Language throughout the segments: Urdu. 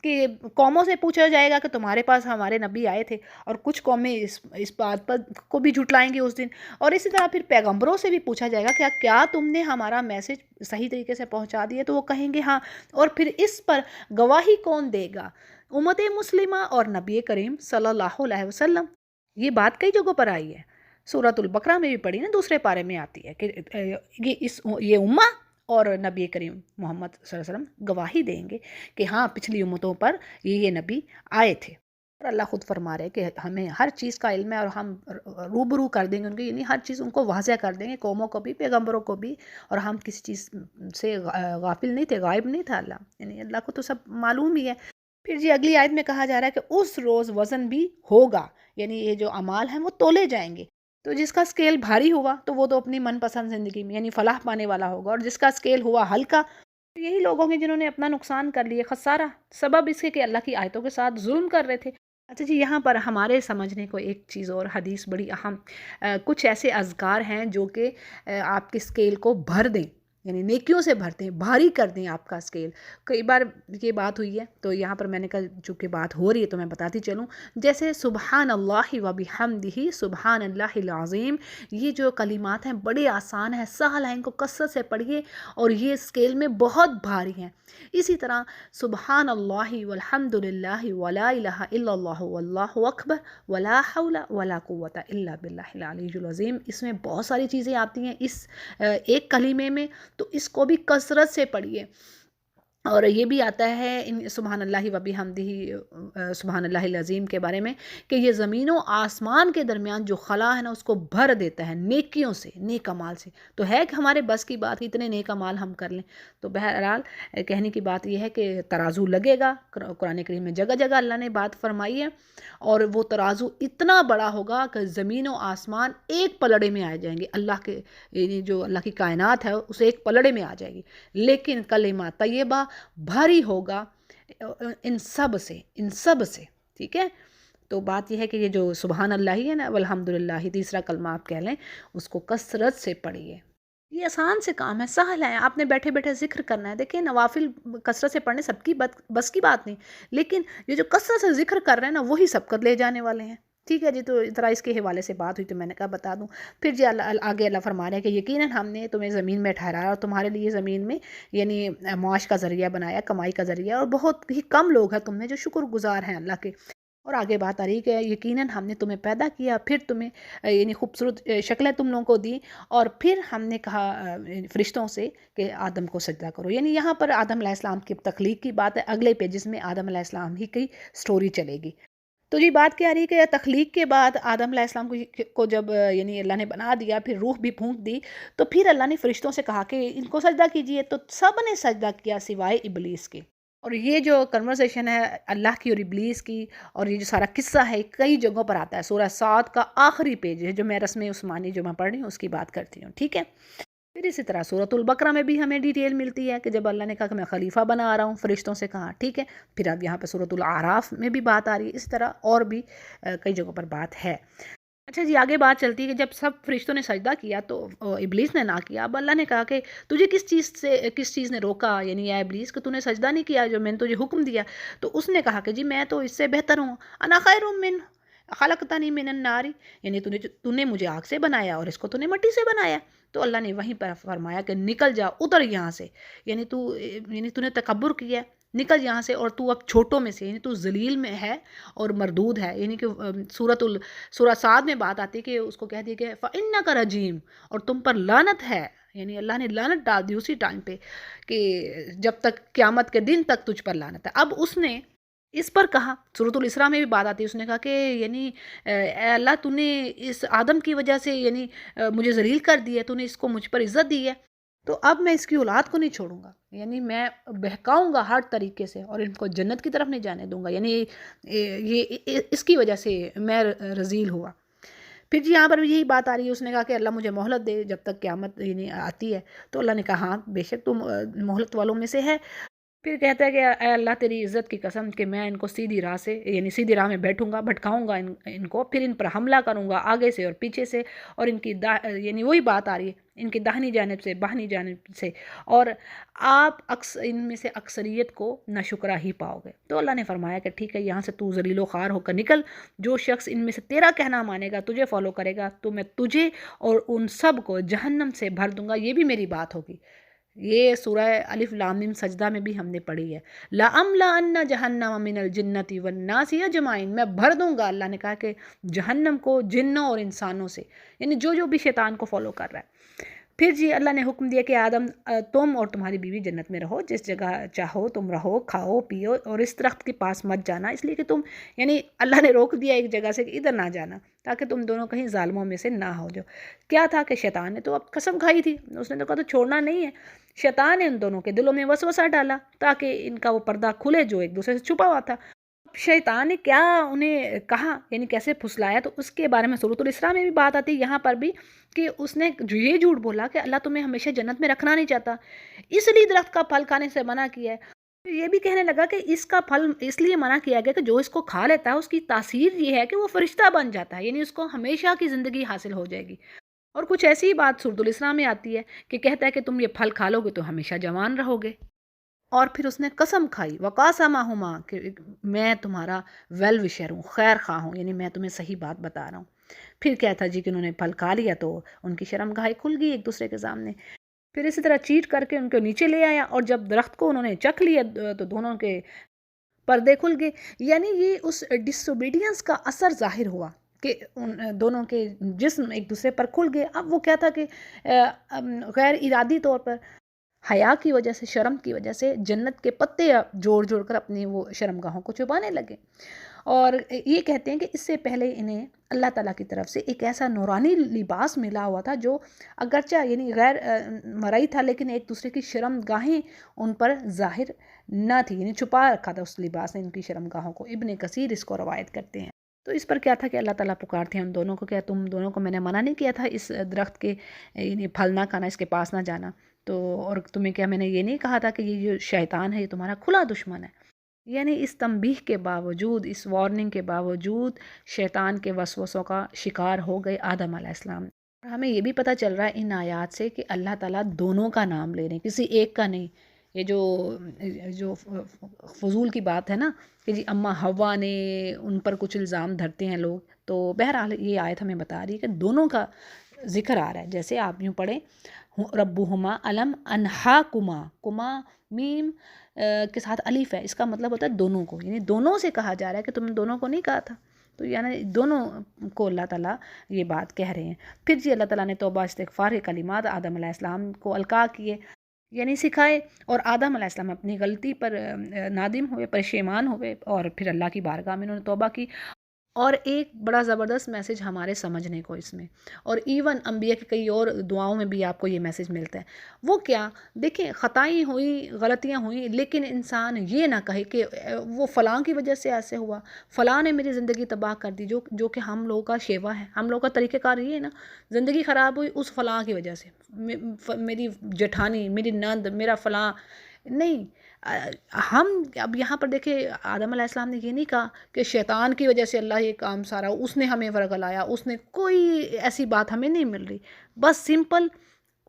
کہ قوموں سے پوچھا جائے گا کہ تمہارے پاس ہمارے نبی آئے تھے، اور کچھ قومیں اس بات پر کو بھی جھٹلائیں گی اس دن، اور اسی طرح پھر پیغمبروں سے بھی پوچھا جائے گا کہ کیا تم نے ہمارا میسج صحیح طریقے سے پہنچا دیا، تو وہ کہیں گے ہاں، اور پھر اس پر گواہی کون دے گا؟ امت مسلمہ اور نبی کریم صلی اللہ علیہ وسلم۔ یہ بات کئی جگہوں پر آئی ہے، سورۃ البقرہ میں بھی پڑھی نا، دوسرے پارے میں آتی ہے کہ یہ امہ اور نبی کریم محمد صلی اللہ علیہ وسلم گواہی دیں گے کہ ہاں پچھلی امتوں پر یہ نبی آئے تھے، اور اللہ خود فرما رہے کہ ہمیں ہر چیز کا علم ہے، اور ہم روبرو کر دیں گے ان کی، یعنی ہر چیز ان کو واضح کر دیں گے، قوموں کو بھی پیغمبروں کو بھی، اور ہم کسی چیز سے غافل نہیں تھے، غائب نہیں تھا اللہ، یعنی اللہ کو تو سب معلوم ہی ہے۔ پھر جی اگلی آیت میں کہا جا رہا ہے کہ اس روز وزن بھی ہوگا، یعنی یہ جو اعمال ہیں وہ تولے جائیں گے، تو جس کا اسکیل بھاری ہوا تو وہ تو اپنی من پسند زندگی میں یعنی فلاح پانے والا ہوگا، اور جس کا اسکیل ہوا ہلکا تو یہی لوگ ہوں گے جنہوں نے اپنا نقصان کر لیے، خسارہ، سبب اس کے کہ اللہ کی آیتوں کے ساتھ ظلم کر رہے تھے۔ اچھا جی، یہاں پر ہمارے سمجھنے کو ایک چیز اور حدیث بڑی اہم، کچھ ایسے اذکار ہیں جو کہ آپ کے اسکیل کو بھر دیں، یعنی نیکیوں سے بھرتے ہیں، بھاری کر دیں آپ کا اسکیل۔ کئی بار یہ بات ہوئی ہے تو یہاں پر میں نے کہا چونکہ بات ہو رہی ہے تو میں بتاتی چلوں، جیسے سبحان اللہ و بحمدہ سبحان اللہ العظیم، یہ جو کلمات ہیں بڑے آسان ہیں، سہل ہیں، ان کو کثرت سے پڑھیے اور یہ اسکیل میں بہت بھاری ہیں۔ اسی طرح سبحان اللہ والحمد للہ ولا الہ الا اللہ واللہ اکبر ولا حول ولا قوت الا باللہ العلی العظیم، اس میں بہت ساری چیزیں آتی ہیں اس ایک کلمے میں، تو اس کو بھی کثرت سے پڑھیے۔ اور یہ بھی آتا ہے ان سبحان اللہ و بحمدہ سبحان اللہ العظیم کے بارے میں کہ یہ زمین و آسمان کے درمیان جو خلا ہے نا اس کو بھر دیتا ہے نیکیوں سے، نیک اعمال سے، تو ہے کہ ہمارے بس کی بات اتنے نیک اعمال ہم کر لیں۔ تو بہرحال کہنے کی بات یہ ہے کہ ترازو لگے گا، قرآن کریم میں جگہ جگہ اللہ نے بات فرمائی ہے، اور وہ ترازو اتنا بڑا ہوگا کہ زمین و آسمان ایک پلڑے میں آ جائیں گے، اللہ کے یعنی جو اللہ کی کائنات ہے اسے ایک پلڑے میں آ جائے گی، لیکن کلمہ طیبہ بھاری ہوگا ان سب سے، ٹھیک ہے؟ تو بات یہ ہے کہ یہ جو سبحان اللہ ہی ہے نا والحمدللہ تیسرا کلمہ آپ کہہ لیں، اس کو کثرت سے پڑھیے۔ یہ آسان سے کام ہے، سہل ہے، آپ نے بیٹھے بیٹھے ذکر کرنا ہے۔ دیکھیں نوافل کثرت سے پڑھنے سب کی بس کی بات نہیں، لیکن یہ جو کثرت سے ذکر کر رہے ہیں نا وہی سبقت لے جانے والے ہیں، ٹھیک ہے جی؟ تو ذرا اس کے حوالے سے بات ہوئی تو میں نے کہا بتا دوں۔ پھر جی آگے اللہ فرما رہے ہیں کہ یقیناً ہم نے تمہیں زمین میں ٹھہرایا اور تمہارے لیے زمین میں یعنی معاش کا ذریعہ بنایا، کمائی کا ذریعہ، اور بہت ہی کم لوگ ہیں تم میں جو شکر گزار ہیں اللہ کے۔ اور آگے بات آ رہی ہے کہ یقیناً ہم نے تمہیں پیدا کیا، پھر تمہیں یعنی خوبصورت شکلیں تم لوگوں کو دی، اور پھر ہم نے کہا فرشتوں سے کہ آدم کو سجدہ کرو، یعنی یہاں پر آدم علیہ السلام کی تخلیق کی بات ہے، اگلے پیجز میں آدم علیہ السلام ہی کی سٹوری چلے گی۔ تو یہ بات کیا رہی کہ تخلیق کے بعد آدم علیہ السلام کو جب یعنی اللہ نے بنا دیا، پھر روح بھی پھونک دی، تو پھر اللہ نے فرشتوں سے کہا کہ ان کو سجدہ کیجئے، تو سب نے سجدہ کیا سوائے ابلیس کے۔ اور یہ جو کنورسیشن ہے اللہ کی اور ابلیس کی، اور یہ جو سارا قصہ ہے کئی جگہوں پر آتا ہے، سورہ صاد کا آخری پیج ہے جو میں رسم عثمانی جو میں پڑھ رہی ہوں اس کی بات کرتی ہوں، ٹھیک ہے؟ پھر اسی طرح سورۃ البقرہ میں بھی ہمیں ڈیٹیل ملتی ہے کہ جب اللہ نے کہا کہ میں خلیفہ بنا رہا ہوں، فرشتوں سے کہا، ٹھیک ہے؟ پھر اب یہاں پہ سورۃ الاعراف میں بھی بات آ رہی ہے، اس طرح اور بھی کئی جگہوں پر بات ہے۔ اچھا جی، آگے بات چلتی ہے کہ جب سب فرشتوں نے سجدہ کیا تو ابلیس نے نہ کیا۔ اب اللہ نے کہا کہ تجھے کس چیز نے روکا، یعنی اے ابلیس کہ تو نے سجدہ نہیں کیا جو میں نے تجھے حکم دیا؟ تو اس نے کہا کہ جی میں تو اس سے بہتر ہوں، انا خیر من خلقتنی من النار، یعنی تو نے مجھے آگ سے بنایا اور اس کو تو نے مٹی سے بنایا۔ تو اللہ نے وہیں پر فرمایا کہ نکل جا، اتر یہاں سے، یعنی تو نے تکبر کیا، نکل یہاں سے، اور تو اب چھوٹوں میں سے، یعنی تو ذلیل میں ہے اور مردود ہے، یعنی کہ سورہ صاد میں بات آتی ہے کہ اس کو کہہ دیا کہ فَإِنَّكَ رَجِيمٌ، اور تم پر لعنت ہے، یعنی اللہ نے لعنت ڈال دی اسی ٹائم پہ کہ جب تک قیامت کے دن تک تجھ پر لعنت ہے۔ اب اس نے اس پر کہا، سورۃ الاسراء میں بھی بات آتی ہے، اس نے کہا کہ یعنی اے اللہ تو نے اس آدم کی وجہ سے یعنی مجھے ذلیل کر دیا، تو نے اس کو مجھ پر عزت دی ہے، تو اب میں اس کی اولاد کو نہیں چھوڑوں گا، یعنی میں بہکاؤں گا ہر طریقے سے اور ان کو جنت کی طرف نہیں جانے دوں گا، یعنی یہ اس کی وجہ سے میں رذیل ہوا۔ پھر جی یہاں پر بھی یہی بات آ رہی ہے، اس نے کہا کہ اللہ مجھے مہلت دے جب تک قیامت یعنی آتی ہے، تو اللہ نے کہا ہاں بے شک تم مہلت والوں میں سے ہے۔ پھر کہتا ہے کہ اے اللہ تیری عزت کی قسم کہ میں ان کو سیدھی راہ سے یعنی سیدھی راہ میں بیٹھوں گا، بھٹکاؤں گا ان کو، پھر ان پر حملہ کروں گا آگے سے اور پیچھے سے، اور ان کی یعنی وہی بات آ رہی ہے، ان کی داہنی جانب سے بائیں جانب سے، اور آپ ان میں سے اکثریت کو ناشکرا ہی پاؤ گے۔ تو اللہ نے فرمایا کہ ٹھیک ہے، یہاں سے تو ذلیل و خوار ہو کر نکل، جو شخص ان میں سے تیرا کہنا مانے گا، تجھے فالو کرے گا، تو میں تجھے اور ان سب کو جہنم سے بھر دوں گا، یہ بھی میری بات ہوگی۔ یہ سورہ الف لام میم سجدہ میں بھی ہم نے پڑھی ہے، لَأَمْلَأَنَّ جَهَنَّمَ مِنَ الْجِنَّةِ وَالنَّاسِ أَجْمَعِينَ، میں بھر دوں گا، اللہ نے کہا کہ جہنم کو جنوں اور انسانوں سے، یعنی جو بھی شیطان کو فالو کر رہا ہے۔ پھر جی اللہ نے حکم دیا کہ آدم تم اور تمہاری بیوی جنت میں رہو، جس جگہ چاہو تم رہو، کھاؤ پیو، اور اس درخت کے پاس مت جانا، اس لیے کہ تم یعنی اللہ نے روک دیا ایک جگہ سے کہ ادھر نہ جانا، تاکہ تم دونوں کہیں ظالموں میں سے نہ ہو جاؤ۔ کیا تھا کہ شیطان نے تو اب قسم کھائی تھی، اس نے تو کہا تو چھوڑنا نہیں ہے۔ شیطان نے ان دونوں کے دلوں میں وسوسہ ڈالا تاکہ ان کا وہ پردہ کھلے جو ایک دوسرے سے چھپا ہوا تھا۔ شیطان نے کیا انہیں کہا، یعنی کیسے پھسلایا، تو اس کے بارے میں سورۃ الاسراء میں بھی بات آتی ہے، یہاں پر بھی، کہ اس نے یہ جھوٹ بولا کہ اللہ تمہیں ہمیشہ جنت میں رکھنا نہیں چاہتا، اس لیے درخت کا پھل کھانے سے منع کیا ہے۔ یہ بھی کہنے لگا کہ اس کا پھل اس لیے منع کیا گیا کہ جو اس کو کھا لیتا ہے اس کی تاثیر یہ ہے کہ وہ فرشتہ بن جاتا ہے، یعنی اس کو ہمیشہ کی زندگی حاصل ہو جائے گی۔ اور کچھ ایسی ہی بات سورۃ الاسراء میں آتی ہے کہ کہتا ہے کہ تم یہ پھل کھا لو گے تو ہمیشہ جوان رہو گے۔ اور پھر اس نے قسم کھائی وقاسمہما کہ میں تمہارا ویل وشر ہوں، خیر خواہ ہوں، یعنی میں تمہیں صحیح بات بتا رہا ہوں۔ پھر کیا تھا جی کہ انہوں نے پھل کھا لیا تو ان کی شرمگاہیں کھل گئی ایک دوسرے کے سامنے۔ پھر اسی طرح چیٹ کر کے ان کو نیچے لے آیا، اور جب درخت کو انہوں نے چکھ لیا تو دونوں کے پردے کھل گئے، یعنی یہ اس ڈس اوبیڈینس کا اثر ظاہر ہوا کہ ان دونوں کے جسم ایک دوسرے پر کھل گئے۔ اب وہ کیا تھا کہ غیر ارادی طور پر حیا کی وجہ سے، شرم کی وجہ سے جنت کے پتے جوڑ جوڑ کر اپنی وہ شرمگاہوں کو چھپانے لگے۔ اور یہ کہتے ہیں کہ اس سے پہلے انہیں اللہ تعالیٰ کی طرف سے ایک ایسا نورانی لباس ملا ہوا تھا جو اگرچہ یعنی غیر مرئی تھا، لیکن ایک دوسرے کی شرمگاہیں ان پر ظاہر نہ تھی، یعنی چھپا رکھا تھا اس لباس نے ان کی شرمگاہوں کو۔ ابن کثیر اس کو روایت کرتے ہیں۔ تو اس پر کیا تھا کہ اللہ تعالیٰ پکارتے ہیں ان دونوں کو کہ تم دونوں کو میں نے منع نہیں کیا تھا اس درخت کے یعنی پھل نہ کھانا، اس کے پاس نہ جانا، تو اور تمہیں کیا میں نے یہ نہیں کہا تھا کہ یہ جو شیطان ہے یہ تمہارا کھلا دشمن ہے؟ یعنی اس تنبیہ کے باوجود، اس وارننگ کے باوجود شیطان کے وسوسوں کا شکار ہو گئے آدم علیہ السلام۔ ہمیں یہ بھی پتہ چل رہا ہے ان آیات سے کہ اللہ تعالیٰ دونوں کا نام لے رہے ہیں، کسی ایک کا نہیں۔ یہ جو فضول کی بات ہے نا کہ جی اماں حوا نے ان پر کچھ الزام دھرتے ہیں لوگ، تو بہرحال یہ آیت ہمیں بتا رہی ہے کہ دونوں کا ذکر آ رہا ہے۔ جیسے آپ یوں پڑھیں ربہما علم انہاکما، کما میم کے ساتھ الف ہے، اس کا مطلب ہوتا ہے دونوں کو، یعنی دونوں سے کہا جا رہا ہے کہ تم دونوں کو نہیں کہا تھا، تو یعنی دونوں کو اللہ تعالیٰ یہ بات کہہ رہے ہیں۔ پھر جی اللہ تعالیٰ نے توبہ استغفار کے کلمات آدم علیہ السلام کو القاء کیے، یعنی سکھائے، اور آدم علیہ السلام اپنی غلطی پر نادم ہوئے، پشیمان ہوئے، اور پھر اللہ کی بارگاہ میں انہوں نے توبہ کی۔ اور ایک بڑا زبردست میسج ہمارے سمجھنے کو اس میں، اور ایون انبیاء کی کئی اور دعاؤں میں بھی آپ کو یہ میسج ملتا ہے۔ وہ کیا؟ دیکھیں خطائیں ہوئی، غلطیاں ہوئیں، لیکن انسان یہ نہ کہے کہ وہ فلاں کی وجہ سے ایسے ہوا، فلاں نے میری زندگی تباہ کر دی، جو کہ ہم لوگوں کا شیوا ہے، ہم لوگوں کا طریقہ کار یہ ہے نا، زندگی خراب ہوئی اس فلاں کی وجہ سے، میری جٹھانی، میری نند، میرا فلاں، نہیں۔ ہم اب یہاں پر دیکھیں آدم علیہ السلام نے یہ نہیں کہا کہ شیطان کی وجہ سے اللہ یہ کام سارا، اس نے ہمیں ورگلایا، اس نے، کوئی ایسی بات ہمیں نہیں مل رہی، بس سمپل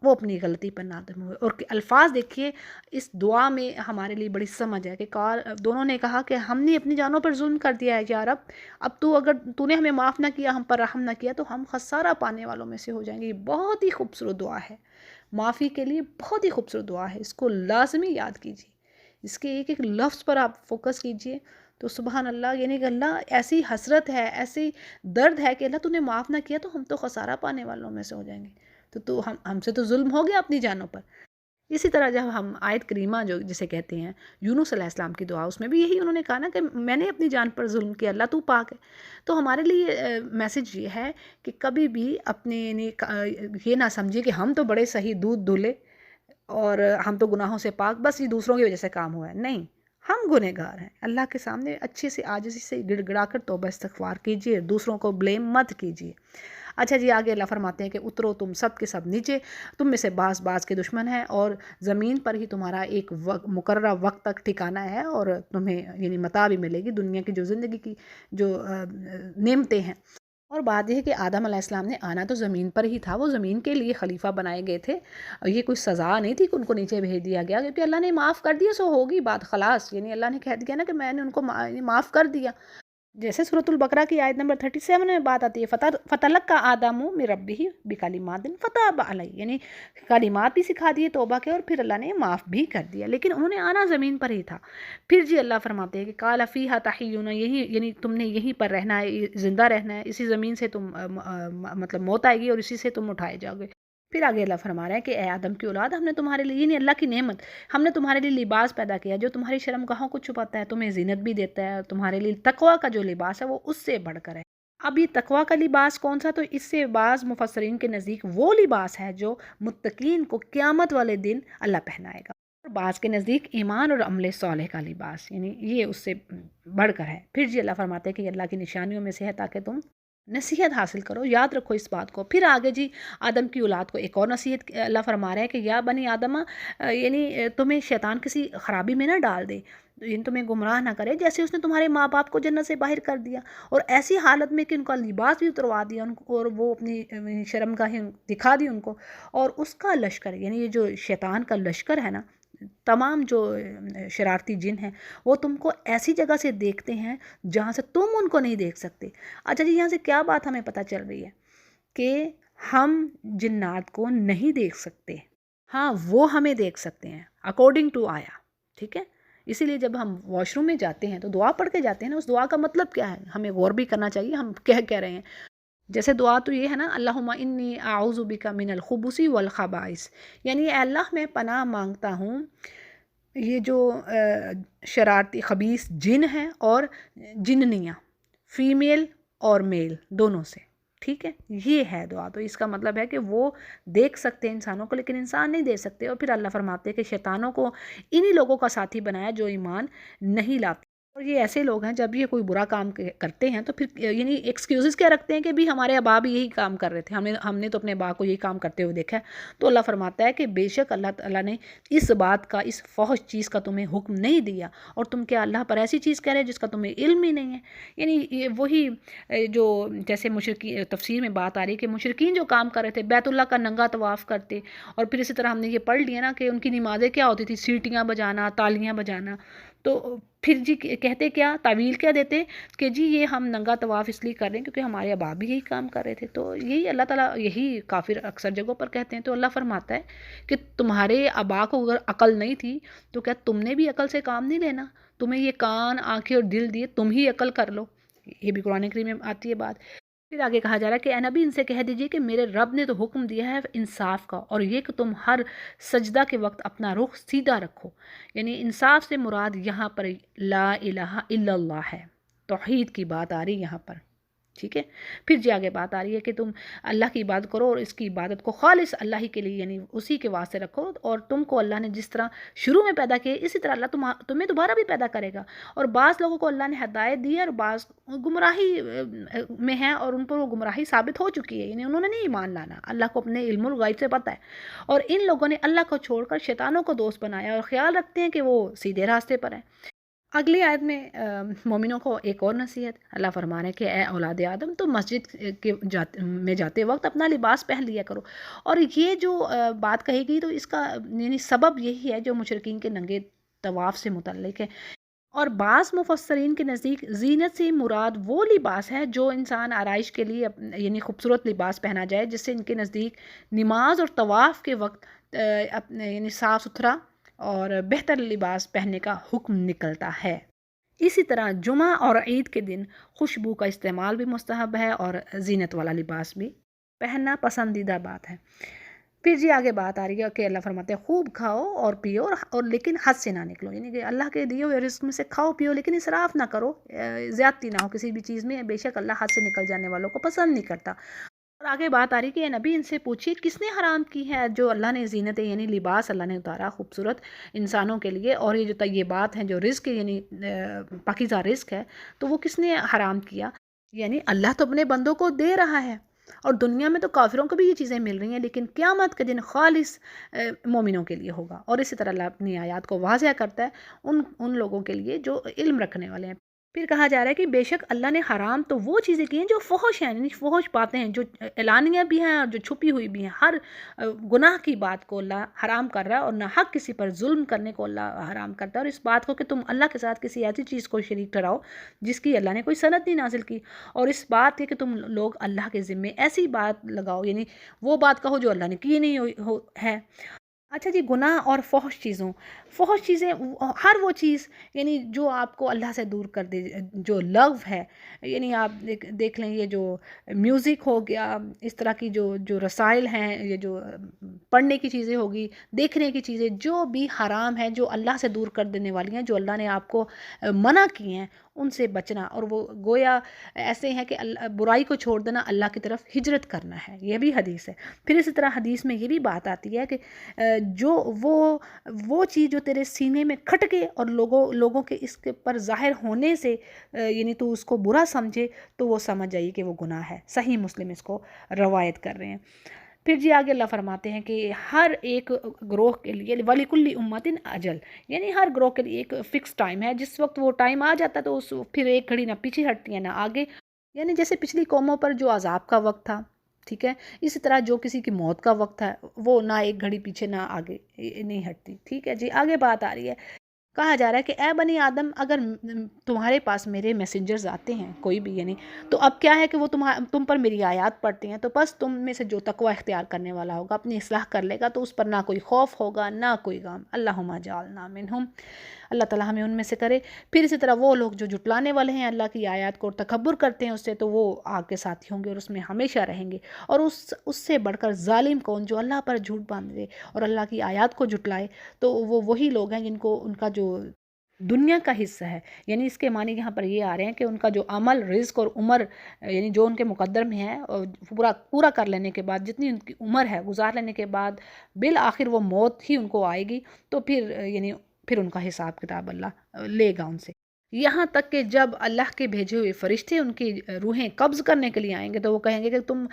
وہ اپنی غلطی پر نادم ہوئے۔ اور الفاظ دیکھیے اس دعا میں ہمارے لیے بڑی سمجھ ہے کہ دونوں نے کہا کہ ہم نے اپنی جانوں پر ظلم کر دیا ہے یا رب، اب تو نے ہمیں معاف نہ کیا، ہم پر رحم نہ کیا، تو ہم خسارہ پانے والوں میں سے ہو جائیں گے۔ یہ بہت ہی خوبصورت دعا ہے، معافی کے لیے بہت ہی خوبصورت دعا ہے، اس کو لازمی یاد کیجیے، اس کے ایک ایک لفظ پر آپ فوکس کیجئے، تو سبحان اللہ، یعنی کہ اللہ ایسی حسرت ہے، ایسی درد ہے کہ اللہ تو نے معاف نہ کیا تو ہم تو خسارہ پانے والوں میں سے ہو جائیں گے، تو ہم سے تو ظلم ہو گیا اپنی جانوں پر۔ اسی طرح جب ہم آیت کریمہ جو جسے کہتے ہیں یونس علیہ السلام کی دعا، اس میں بھی یہی انہوں نے کہا نا کہ میں نے اپنی جان پر ظلم کیا، اللہ تو پاک ہے۔ تو ہمارے لیے میسج یہ ہے کہ کبھی بھی اپنے یہ نہ سمجھے کہ ہم تو بڑے صحیح دودھ دھلے اور ہم تو گناہوں سے پاک، بس یہ دوسروں کی وجہ سے کام ہوا ہے، نہیں، ہم گنہگار ہیں۔ اللہ کے سامنے اچھے سے عاجزی سے گڑ گڑا کر توبہ استغفار کیجیے، دوسروں کو بلیم مت کیجیے۔ اچھا جی، آگے اللہ فرماتے ہیں کہ اترو تم سب کے سب نیچے، تم میں سے بعض بعض کے دشمن ہیں، اور زمین پر ہی تمہارا ایک مقررہ وقت تک ٹھکانا ہے، اور تمہیں یعنی متاع بھی ملے گی دنیا کی جو زندگی کی جو نعمتیں ہیں۔ اور بات یہ ہے کہ آدم علیہ السلام نے آنا تو زمین پر ہی تھا، وہ زمین کے لیے خلیفہ بنائے گئے تھے، اور یہ کوئی سزا نہیں تھی کہ ان کو نیچے بھیج دیا گیا، کیونکہ اللہ نے معاف کر دیا، سو ہوگی بات خلاص، یعنی اللہ نے کہہ دیا نا کہ میں نے ان کو معاف کر دیا۔ جیسے سورۃ البقرہ کی آیت نمبر 37 میں بات آتی ہے، فتلقى آدم من ربہ بکلمات فتاب علیہ، یعنی کلمات بھی سکھا دیے توبہ کے، اور پھر اللہ نے معاف بھی کر دیا، لیکن انہوں نے آنا زمین پر ہی تھا۔ پھر جی اللہ فرماتے ہیں کہ قال فیہا تحیون، یہی یعنی تم نے یہیں پر رہنا ہے، زندہ رہنا ہے، اسی زمین سے تم مطلب موت آئے گی اور اسی سے تم اٹھائے جاؤ گے۔ پھر آگے اللہ فرما رہا ہے کہ اے آدم کی اولاد، ہم نے تمہارے لیے، یعنی اللہ کی نعمت، ہم نے تمہارے لیے لباس پیدا کیا جو تمہاری شرمگاہوں کو چھپاتا ہے، تمہیں زینت بھی دیتا ہے، اور تمہارے لیے تقویٰ کا جو لباس ہے وہ اس سے بڑھ کر ہے۔ اب یہ تقویٰ کا لباس کون سا؟ تو اس سے بعض مفسرین کے نزدیک وہ لباس ہے جو متقین کو قیامت والے دن اللہ پہنائے گا، اور بعض کے نزدیک ایمان اور عمل صالح کا لباس، یعنی یہ اس سے بڑھ کر ہے۔ پھر جی اللہ فرماتے ہیں کہ یہ اللہ کی نشانیوں میں سے ہے تاکہ تم نصیحت حاصل کرو، یاد رکھو اس بات کو۔ پھر آگے جی آدم کی اولاد کو ایک اور نصیحت اللہ فرما رہے ہیں کہ یا بنی آدمہ، یعنی تمہیں شیطان کسی خرابی میں نہ ڈال دے، یعنی تمہیں گمراہ نہ کرے، جیسے اس نے تمہارے ماں باپ کو جنت سے باہر کر دیا، اور ایسی حالت میں کہ ان کا لباس بھی اتروا دیا ان کو، اور وہ اپنی شرمگاہیں دکھا دی ان کو، اور اس کا لشکر، یعنی یہ جو شیطان کا لشکر ہے نا، تمام جو شرارتی جن ہیں وہ تم کو ایسی جگہ سے دیکھتے ہیں جہاں سے تم ان کو نہیں دیکھ سکتے۔ اچھا جی، یہاں سے کیا بات ہمیں پتہ چل رہی ہے کہ ہم جنات کو نہیں دیکھ سکتے، ہاں وہ ہمیں دیکھ سکتے ہیں اکارڈنگ ٹو آیا، ٹھیک ہے؟ اسی لیے جب ہم واش روم میں جاتے ہیں تو دعا پڑھ کے جاتے ہیں نا، اس دعا کا مطلب کیا ہے ہمیں غور بھی کرنا چاہیے، ہم کہہ رہے ہیں۔ جیسے دعا تو یہ ہے نا، اللہم انی اعوذ بک من الخبث والخبائث، یعنی اے اللہ میں پناہ مانگتا ہوں یہ جو شرارتی خبیث جن ہیں اور جننیاں، فیمیل اور میل دونوں سے، ٹھیک ہے؟ یہ ہے دعا، تو اس کا مطلب ہے کہ وہ دیکھ سکتے ہیں انسانوں کو لیکن انسان نہیں دیکھ سکتے، اور پھر اللہ فرماتے ہیں کہ شیطانوں کو انہی لوگوں کا ساتھی بنایا جو ایمان نہیں لاتے، اور یہ ایسے لوگ ہیں جب یہ کوئی برا کام کرتے ہیں تو پھر یعنی ایکسکیوزز کیا رکھتے ہیں کہ بھی ہمارے ابا بھی یہی کام کر رہے تھے، ہم نے تو اپنے ابا کو یہی کام کرتے ہوئے دیکھا ہے۔ تو اللہ فرماتا ہے کہ بے شک اللہ تعالیٰ نے اس بات کا، اس فحش چیز کا تمہیں حکم نہیں دیا، اور تم کیا اللہ پر ایسی چیز کہہ رہے جس کا تمہیں علم ہی نہیں ہے۔ یعنی یہ وہی جو جیسے مشرکی تفسیر میں بات آ رہی ہے کہ مشرکین جو کام کر رہے تھے، بیت اللہ کا ننگا طواف کرتے، اور پھر اسی طرح ہم نے یہ پڑھ لیا نا کہ ان کی نمازیں کیا ہوتی تھی، سیٹیاں بجانا، تالیاں بجانا، تو پھر جی کہتے کیا، تعویل کیا دیتے کہ جی یہ ہم ننگا طواف اس لیے کر رہے ہیں کیونکہ ہمارے ابا بھی یہی کام کر رہے تھے، تو یہی اللہ تعالیٰ یہی کافر اکثر جگہوں پر کہتے ہیں۔ تو اللہ فرماتا ہے کہ تمہارے ابا کو اگر عقل نہیں تھی تو کیا تم نے بھی عقل سے کام نہیں لینا؟ تمہیں یہ کان، آنکھیں اور دل دیے، تم ہی عقل کر لو، یہ بھی قرآن کریم میں آتی ہے بات۔ پھر آگے کہا جا رہا ہے کہ اے نبی ان سے کہہ دیجئے کہ میرے رب نے تو حکم دیا ہے انصاف کا، اور یہ کہ تم ہر سجدہ کے وقت اپنا رخ سیدھا رکھو، یعنی انصاف سے مراد یہاں پر لا الہ الا اللہ ہے، توحید کی بات آ رہی یہاں پر، ٹھیک ہے؟ پھر جی آگے بات آ رہی ہے کہ تم اللہ کی عبادت کرو اور اس کی عبادت کو خالص اللہ ہی کے لیے، یعنی اسی کے واسطے رکھو، اور تم کو اللہ نے جس طرح شروع میں پیدا کیا اسی طرح اللہ تمہیں دوبارہ بھی پیدا کرے گا، اور بعض لوگوں کو اللہ نے ہدایت دی ہے اور بعض گمراہی میں ہیں اور ان پر وہ گمراہی ثابت ہو چکی ہے، یعنی انہوں نے نہیں ایمان لانا، اللہ کو اپنے علم الغیب سے پتہ ہے، اور ان لوگوں نے اللہ کو چھوڑ کر شیطانوں کو دوست بنایا اور خیال رکھتے ہیں کہ وہ سیدھے راستے پر ہیں۔ اگلی آیت میں مومنوں کو ایک اور نصیحت اللہ فرما رہے ہیں کہ اے اولاد آدم، تو مسجد میں جاتے وقت اپنا لباس پہن لیا کرو، اور یہ جو بات کہی گئی تو اس کا یعنی سبب یہی ہے جو مشرکین کے ننگے طواف سے متعلق ہے، اور بعض مفسرین کے نزدیک زینت سے مراد وہ لباس ہے جو انسان آرائش کے لیے یعنی خوبصورت لباس پہنا جائے، جس سے ان کے نزدیک نماز اور طواف کے وقت یعنی صاف ستھرا اور بہتر لباس پہننے کا حکم نکلتا ہے۔ اسی طرح جمعہ اور عید کے دن خوشبو کا استعمال بھی مستحب ہے، اور زینت والا لباس بھی پہننا پسندیدہ بات ہے۔ پھر جی آگے بات آ رہی ہے کہ اللہ فرماتے ہیں خوب کھاؤ اور پیو، اور لیکن حد سے نہ نکلو، یعنی کہ اللہ کے دیے ہوئے رزق میں سے کھاؤ پیو لیکن اسراف نہ کرو، زیادتی نہ ہو کسی بھی چیز میں، بے شک اللہ حد سے نکل جانے والوں کو پسند نہیں کرتا۔ اور آگے بات آ رہی کہ اے نبی ان سے پوچھیے کس نے حرام کی ہے جو اللہ نے زینتیں یعنی لباس اللہ نے اتارا خوبصورت انسانوں کے لیے، اور یہ جو طیبات ہیں جو رزق یعنی پاکیزہ رزق ہے تو وہ کس نے حرام کیا؟ یعنی اللہ تو اپنے بندوں کو دے رہا ہے، اور دنیا میں تو کافروں کو بھی یہ چیزیں مل رہی ہیں، لیکن قیامت کے دن خالص مومنوں کے لیے ہوگا۔ اور اسی طرح اللہ اپنی آیات کو واضح کرتا ہے ان لوگوں کے لیے جو علم رکھنے والے ہیں۔ پھر کہا جا رہا ہے کہ بے شک اللہ نے حرام تو وہ چیزیں کی ہیں جو فحش ہیں، یعنی فحش باتیں ہیں، جو اعلانیہ بھی ہیں اور جو چھپی ہوئی بھی ہیں۔ ہر گناہ کی بات کو اللہ حرام کر رہا ہے، اور نہ حق کسی پر ظلم کرنے کو اللہ حرام کرتا ہے، اور اس بات کو کہ تم اللہ کے ساتھ کسی ایسی چیز کو شریک ٹھہراؤ جس کی اللہ نے کوئی سند نہیں نازل کی، اور اس بات کے کہ تم لوگ اللہ کے ذمے ایسی بات لگاؤ، یعنی وہ بات کہو جو اللہ نے کی نہیں ہے۔ اچھا جی، گناہ اور فحش چیزیں ہر وہ چیز یعنی جو آپ کو اللہ سے دور کر دے، جو لغو ہے، یعنی آپ دیکھ لیں یہ جو میوزک ہو گیا، اس طرح کی جو رسائل ہیں، یہ جو پڑھنے کی چیزیں ہوگی، دیکھنے کی چیزیں جو بھی حرام ہیں، جو اللہ سے دور کر دینے والی ہیں، جو اللہ نے آپ کو منع کی ہیں، ان سے بچنا، اور وہ گویا ایسے ہیں کہ برائی کو چھوڑ دینا، اللہ کی طرف ہجرت کرنا ہے، یہ بھی حدیث ہے۔ پھر اسی طرح حدیث میں یہ بھی بات آتی ہے کہ جو وہ چیز جو تیرے سینے میں کھٹکے اور لوگوں کے اس کے پر ظاہر ہونے سے یعنی تو اس کو برا سمجھے، تو وہ سمجھ جائیے کہ وہ گناہ ہے۔ صحیح مسلم اس کو روایت کر رہے ہیں۔ پھر جی آگے اللہ فرماتے ہیں کہ ہر ایک گروہ کے لیے وَلِكُلِّ أُمَّةٍ اجل، یعنی ہر گروہ کے لیے ایک فکس ٹائم ہے، جس وقت وہ ٹائم آ جاتا ہے تو پھر ایک گھڑی نہ پیچھے ہٹتی ہے نہ آگے، یعنی جیسے پچھلی قوموں پر جو عذاب کا وقت تھا، ٹھیک ہے، اسی طرح جو کسی کی موت کا وقت ہے وہ نہ ایک گھڑی پیچھے نہ آگے نہیں ہٹتی، ٹھیک ہے جی۔ آگے بات آ رہی ہے، کہا جا رہا ہے کہ اے بنی آدم، اگر تمہارے پاس میرے میسنجرز آتے ہیں کوئی بھی، یعنی تو اب کیا ہے کہ وہ تم پر میری آیات پڑھتے ہیں، تو بس تم میں سے جو تقوی اختیار کرنے والا ہوگا، اپنی اصلاح کر لے گا، تو اس پر نہ کوئی خوف ہوگا نہ کوئی غم۔ اللہم اجعلنا منہم، اللہ تعالیٰ ہمیں ان میں سے کرے۔ پھر اسی طرح وہ لوگ جو جھٹلانے والے ہیں اللہ کی آیات کو اور تکبر کرتے ہیں اس سے، تو وہ آگ کے ساتھی ہوں گے اور اس میں ہمیشہ رہیں گے۔ اور اس سے بڑھ کر ظالم کون، جو اللہ پر جھوٹ باندھے اور اللہ کی آیات کو جھٹلائے، تو وہ وہی لوگ ہیں جن کو ان کا جو دنیا کا حصہ ہے، یعنی اس کے معنی یہاں پر یہ آ رہے ہیں کہ ان کا جو عمل، رزق اور عمر، یعنی جو ان کے مقدر میں ہے، اور پورا کر لینے کے بعد، جتنی ان کی عمر ہے گزار لینے کے بعد بالآخر وہ موت ہی ان کو آئے گی، تو پھر ان کا حساب کتاب اللہ لے گا ان سے۔ یہاں تک کہ جب اللہ کے بھیجے ہوئے فرشتے ان کی روحیں قبض کرنے کے لیے آئیں گے، تو وہ کہیں گے کہ تم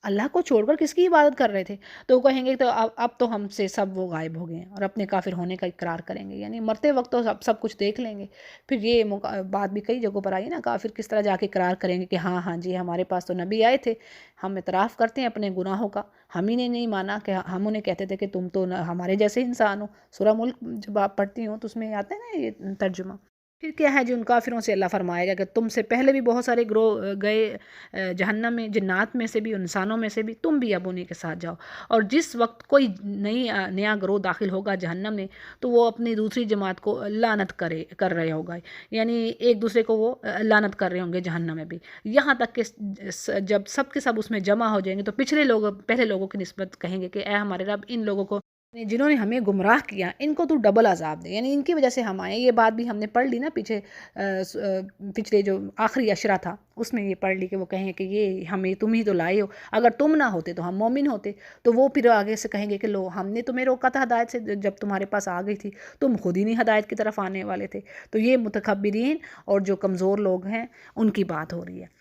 اللہ کو چھوڑ کر کس کی عبادت کر رہے تھے؟ تو وہ کہیں گے تو اب تو ہم سے سب وہ غائب ہو گئے ہیں، اور اپنے کافر ہونے کا اقرار کریں گے، یعنی مرتے وقت تو سب کچھ دیکھ لیں گے۔ پھر یہ بات بھی کئی جگہوں پر آئی نا، کافر کس طرح جا کے اقرار کریں گے کہ ہاں ہاں جی، ہمارے پاس تو نبی آئے تھے، ہم اعتراف کرتے ہیں اپنے گناہوں کا، ہم ہی نے نہیں مانا، کہ ہم انہیں کہتے تھے کہ تم تو ہمارے جیسے انسان ہو۔ سورہ ملک جب آپ پڑھتی ہوں تو اس میں آتا ہے نا یہ ترجمہ۔ پھر کیا ہے جی، ان کافروں سے اللہ فرمائے گا کہ تم سے پہلے بھی بہت سارے گروہ گئے جہنم میں، جنات میں سے بھی، انسانوں میں سے بھی، تم بھی اب انہیں کے ساتھ جاؤ۔ اور جس وقت کوئی نیا گروہ داخل ہوگا جہنم میں، تو وہ اپنی دوسری جماعت کو لعنت کر رہے ہوگا، یعنی ایک دوسرے کو وہ لعنت کر رہے ہوں گے جہنم میں بھی، یہاں تک کہ جب سب کے سب اس میں جمع ہو جائیں گے، تو پہلے لوگوں کی نسبت کہیں گے کہ اے ہمارے رب، ان لوگوں کو جنہوں نے ہمیں گمراہ کیا، ان کو تو ڈبل عذاب دے، یعنی ان کی وجہ سے ہم آئے۔ یہ بات بھی ہم نے پڑھ لی نا پچھلے جو آخری عشرہ تھا اس میں یہ پڑھ لی کہ وہ کہیں کہ یہ ہمیں تم ہی تو لائے ہو، اگر تم نہ ہوتے تو ہم مومن ہوتے۔ تو وہ پھر آگے سے کہیں گے کہ لو، ہم نے تمہیں روکا تھا ہدایت سے، جب تمہارے پاس آ گئی تھی تم خود ہی نہیں ہدایت کی طرف آنے والے تھے۔ تو یہ متکبرین اور جو کمزور لوگ ہیں ان کی بات ہو رہی ہے۔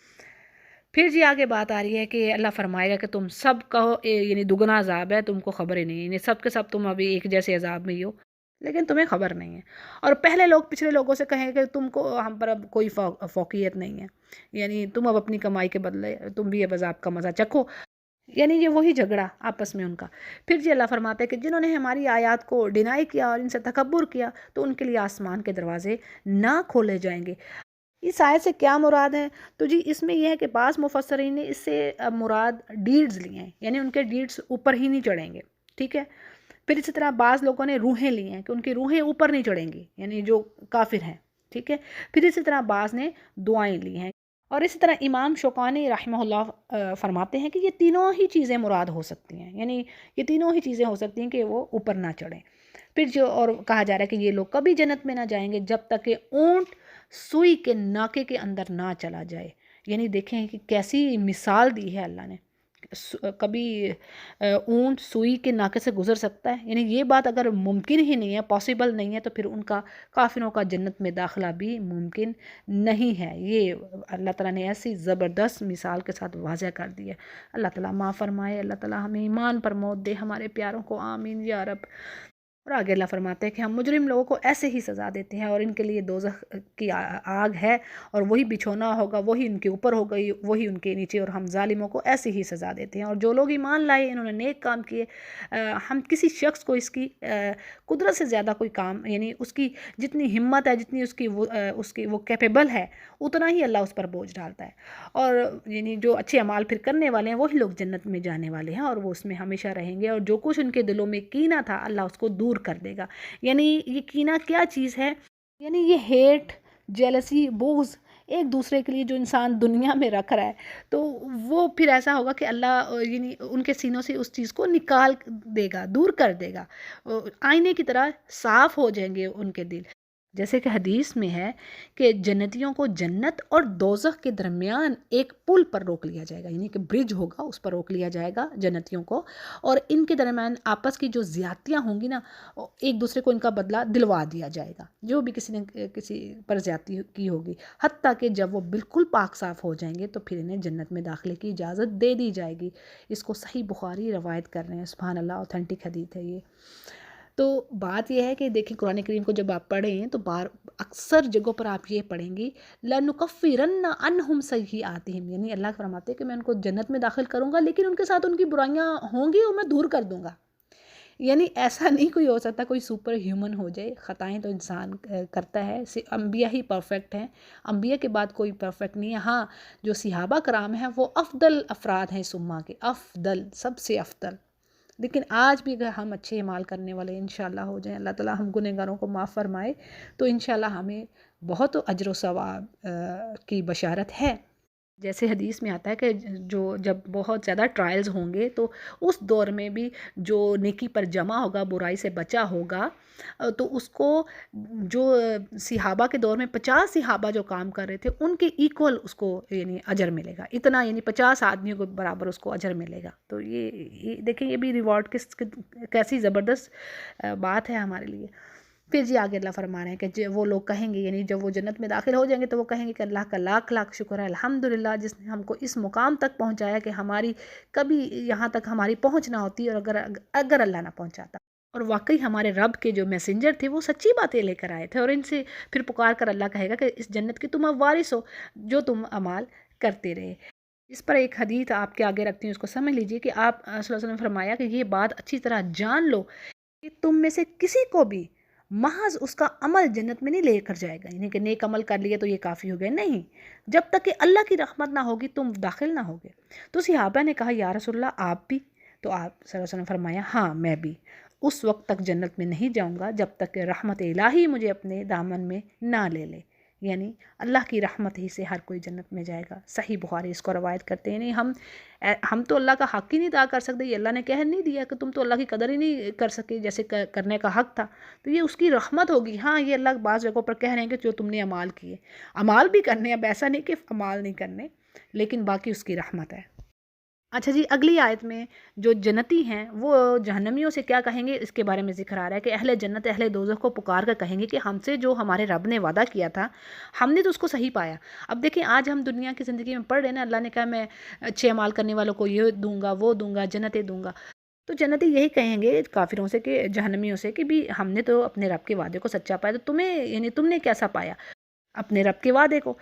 پھر جی آگے بات آ رہی ہے کہ اللہ فرمائے گا کہ تم سب کا یعنی دگنا عذاب ہے، تم کو خبر ہی نہیں، یعنی سب کے سب تم ابھی ایک جیسے عذاب میں ہی ہو، لیکن تمہیں خبر نہیں ہے۔ اور پچھلے لوگوں سے کہیں کہ تم کو ہم پر اب کوئی فوقیت نہیں ہے، یعنی تم اب اپنی کمائی کے بدلے تم بھی اب عذاب کا مزہ چکھو، یعنی یہ وہی جھگڑا آپس میں ان کا۔ پھر جی اللہ فرماتے ہیں کہ جنہوں نے ہماری آیات کو ڈینائی کیا اور ان سے تکبر کیا، تو ان کے لیے آسمان کے دروازے نہ کھولے جائیں گے۔ اس آیت سے کیا مراد ہے؟ تو جی اس میں یہ ہے کہ بعض مفسرین نے اس سے مراد ڈیڈز لی ہیں، یعنی ان کے ڈیڈز اوپر ہی نہیں چڑھیں گے، ٹھیک ہے۔ پھر اسی طرح بعض لوگوں نے روحیں لی ہیں کہ ان کی روحیں اوپر نہیں چڑھیں گی، یعنی جو کافر ہیں، ٹھیک ہے۔ پھر اسی طرح بعض نے دعائیں لی ہیں، اور اسی طرح امام شوکانی رحمہ اللہ فرماتے ہیں کہ یہ تینوں ہی چیزیں مراد ہو سکتی ہیں، یعنی یہ تینوں ہی چیزیں ہو سکتی ہیں کہ وہ اوپر نہ چڑھیں۔ پھر اور کہا جا رہا ہے کہ یہ لوگ کبھی جنت میں نہ جائیں گے جب تک کہ اونٹ سوئی کے ناکے کے اندر نہ چلا جائے، یعنی دیکھیں کہ کیسی مثال دی ہے اللہ نے کبھی اونٹ سوئی کے ناکے سے گزر سکتا ہے؟ یعنی یہ بات اگر ممکن ہی نہیں ہے، پاسبل نہیں ہے، تو پھر ان کا کافروں کا جنت میں داخلہ بھی ممکن نہیں ہے۔ یہ اللہ تعالیٰ نے ایسی زبردست مثال کے ساتھ واضح کر دی ہے۔ اللہ تعالیٰ معاف فرمائے، اللہ تعالیٰ ہمیں ایمان پر موت دے، ہمارے پیاروں کو، آمین یا رب۔ اور آگے اللہ فرماتے ہیں کہ ہم مجرم لوگوں کو ایسے ہی سزا دیتے ہیں، اور ان کے لیے دوزخ کی آگ ہے، اور وہی بچھونا ہوگا، وہی ان کے اوپر ہوگی، وہی ان کے نیچے، اور ہم ظالموں کو ایسے ہی سزا دیتے ہیں۔ اور جو لوگ ایمان لائے، انہوں نے نیک کام کیے، ہم کسی شخص کو اس کی قدرت سے زیادہ کوئی کام، یعنی اس کی جتنی ہمت ہے، جتنی اس کی وہ کیپیبل ہے، اتنا ہی اللہ اس پر بوجھ ڈالتا ہے۔ اور یعنی جو اچھے اعمال پھر کرنے والے ہیں، وہی لوگ جنت میں جانے والے ہیں، اور وہ اس میں ہمیشہ رہیں گے۔ اور جو کچھ ان کے دلوں میں کینہ تھا، اللہ اس کو دور کر دے گا۔ یعنی یہ کینہ کیا چیز ہے؟ یعنی یہ ہیٹ، جیلسی، بغض ایک دوسرے کے لیے جو انسان دنیا میں رکھ رہا ہے، تو وہ پھر ایسا ہوگا کہ اللہ یعنی ان کے سینوں سے اس چیز کو نکال دے گا، دور کر دے گا، آئینے کی طرح صاف ہو جائیں گے ان کے دل۔ جیسے کہ حدیث میں ہے کہ جنتیوں کو جنت اور دوزخ کے درمیان ایک پل پر روک لیا جائے گا، یعنی کہ برج ہوگا، اس پر روک لیا جائے گا جنتیوں کو، اور ان کے درمیان آپس کی جو زیادتیاں ہوں گی نا، ایک دوسرے کو ان کا بدلہ دلوا دیا جائے گا، جو بھی کسی نے کسی پر زیادتی کی ہوگی، حتیٰ کہ جب وہ بالکل پاک صاف ہو جائیں گے تو پھر انہیں جنت میں داخلے کی اجازت دے دی جائے گی۔ اس کو صحیح بخاری روایت کر رہے ہیں، سبحان اللہ، اوتھینٹک حدیث ہے یہ۔ تو بات یہ ہے کہ دیکھیں قرآن کریم کو جب آپ پڑھیں تو اکثر جگہوں پر آپ یہ پڑھیں گی لَنُكَفِّرَنَّ عَنْهُمْ سَيِّئَاتِهِمْ، یعنی اللہ فرماتے ہیں کہ میں ان کو جنت میں داخل کروں گا، لیکن ان کے ساتھ ان کی برائیاں ہوں گی اور میں دور کر دوں گا۔ یعنی ایسا نہیں کوئی ہو سکتا کوئی سپر ہیومن ہو جائے، خطائیں تو انسان کرتا ہے، انبیاء ہی پرفیکٹ ہیں، انبیاء کے بعد کوئی پرفیکٹ نہیں ہے۔ ہاں، جو صحابہ کرام ہیں وہ افضل افراد ہیں اس امہ کے، افضل، سب سے افضل۔ لیکن آج بھی اگر ہم اچھے اعمال کرنے والے انشاءاللہ ہو جائیں، اللہ تعالیٰ ہم گنہگاروں کو معاف فرمائے، تو انشاءاللہ ہمیں بہت اجر و ثواب کی بشارت ہے۔ جیسے حدیث میں آتا ہے کہ جب بہت زیادہ ٹرائلز ہوں گے تو اس دور میں بھی جو نیکی پر جمع ہوگا، برائی سے بچا ہوگا، تو اس کو جو صحابہ کے دور میں 50 صحابہ جو کام کر رہے تھے، ان کے ایکول اس کو یعنی اجر ملے گا، اتنا یعنی 50 آدمیوں کے برابر اس کو اجر ملے گا۔ تو یہ دیکھیں، یہ بھی ریوارڈ کیسی زبردست بات ہے ہمارے لیے۔ پھر جی آگے اللہ فرما رہے ہیں کہ وہ لوگ کہیں گے، یعنی جب وہ جنت میں داخل ہو جائیں گے تو وہ کہیں گے کہ اللہ کا لاکھ لاکھ شکر ہے، الحمدللہ، جس نے ہم کو اس مقام تک پہنچایا کہ ہماری کبھی یہاں تک ہماری پہنچ نہ ہوتی، اور اگر اللہ نہ پہنچاتا۔ اور واقعی ہمارے رب کے جو میسنجر تھے وہ سچی باتیں لے کر آئے تھے، اور ان سے پھر پکار کر اللہ کہے گا کہ اس جنت کے تم اب وارث ہو جو تم اعمال کرتے رہے۔ اس پر ایک حدیث آپ کے آگے رکھتی ہوں، اس کو سمجھ لیجئے کہ آپ صلی اللہ علیہ وسلم نے فرمایا کہ یہ بات اچھی طرح جان لو کہ تم میں سے کسی کو بھی محض اس کا عمل جنت میں نہیں لے کر جائے گا، یعنی کہ نیک عمل کر لیے تو یہ کافی ہو گئے، نہیں، جب تک کہ اللہ کی رحمت نہ ہوگی تم داخل نہ ہوگے۔ تو صحابہ نے کہا یا رسول اللہ آپ بھی؟ تو آپ صلی اللہ علیہ وسلم نے فرمایا ہاں میں بھی، اس وقت تک جنت میں نہیں جاؤں گا جب تک کہ رحمت الہی مجھے اپنے دامن میں نہ لے لے، یعنی اللہ کی رحمت ہی سے ہر کوئی جنت میں جائے گا۔ صحیح بخاری اس کو روایت کرتے ہیں۔ یعنی ہم تو اللہ کا حق ہی نہیں ادا کر سکتے، یہ اللہ نے کہہ نہیں دیا کہ تم تو اللہ کی قدر ہی نہیں کر سکے جیسے کرنے کا حق تھا، تو یہ اس کی رحمت ہوگی۔ ہاں، یہ اللہ بعض جگہوں پر کہہ رہے ہیں کہ جو تم نے اعمال کیے، اعمال بھی کرنے، اب ایسا نہیں کہ اعمال نہیں کرنے، لیکن باقی اس کی رحمت ہے۔ اچھا جی، اگلی آیت میں جو جنتی ہیں وہ جہنمیوں سے کیا کہیں گے، اس کے بارے میں ذکر آ رہا ہے کہ اہل جنت اہل دوزخ کو پکار کر کہیں گے کہ ہم سے جو ہمارے رب نے وعدہ کیا تھا ہم نے تو اس کو صحیح پایا۔ اب دیکھیں آج ہم دنیا کی زندگی میں پڑھ رہے ہیں نا، اللہ نے کہا میں اچھے اعمال کرنے والوں کو یہ دوں گا، وہ دوں گا، جنتیں دوں گا۔ تو جنتی یہی کہیں گے کافروں سے، کہ جہنمیوں سے، کہ بھی ہم نے تو اپنے رب کے وعدے کو سچا پایا، تو تمہیں یعنی تم نے کیسا پایا اپنے رب کے وعدے کو؟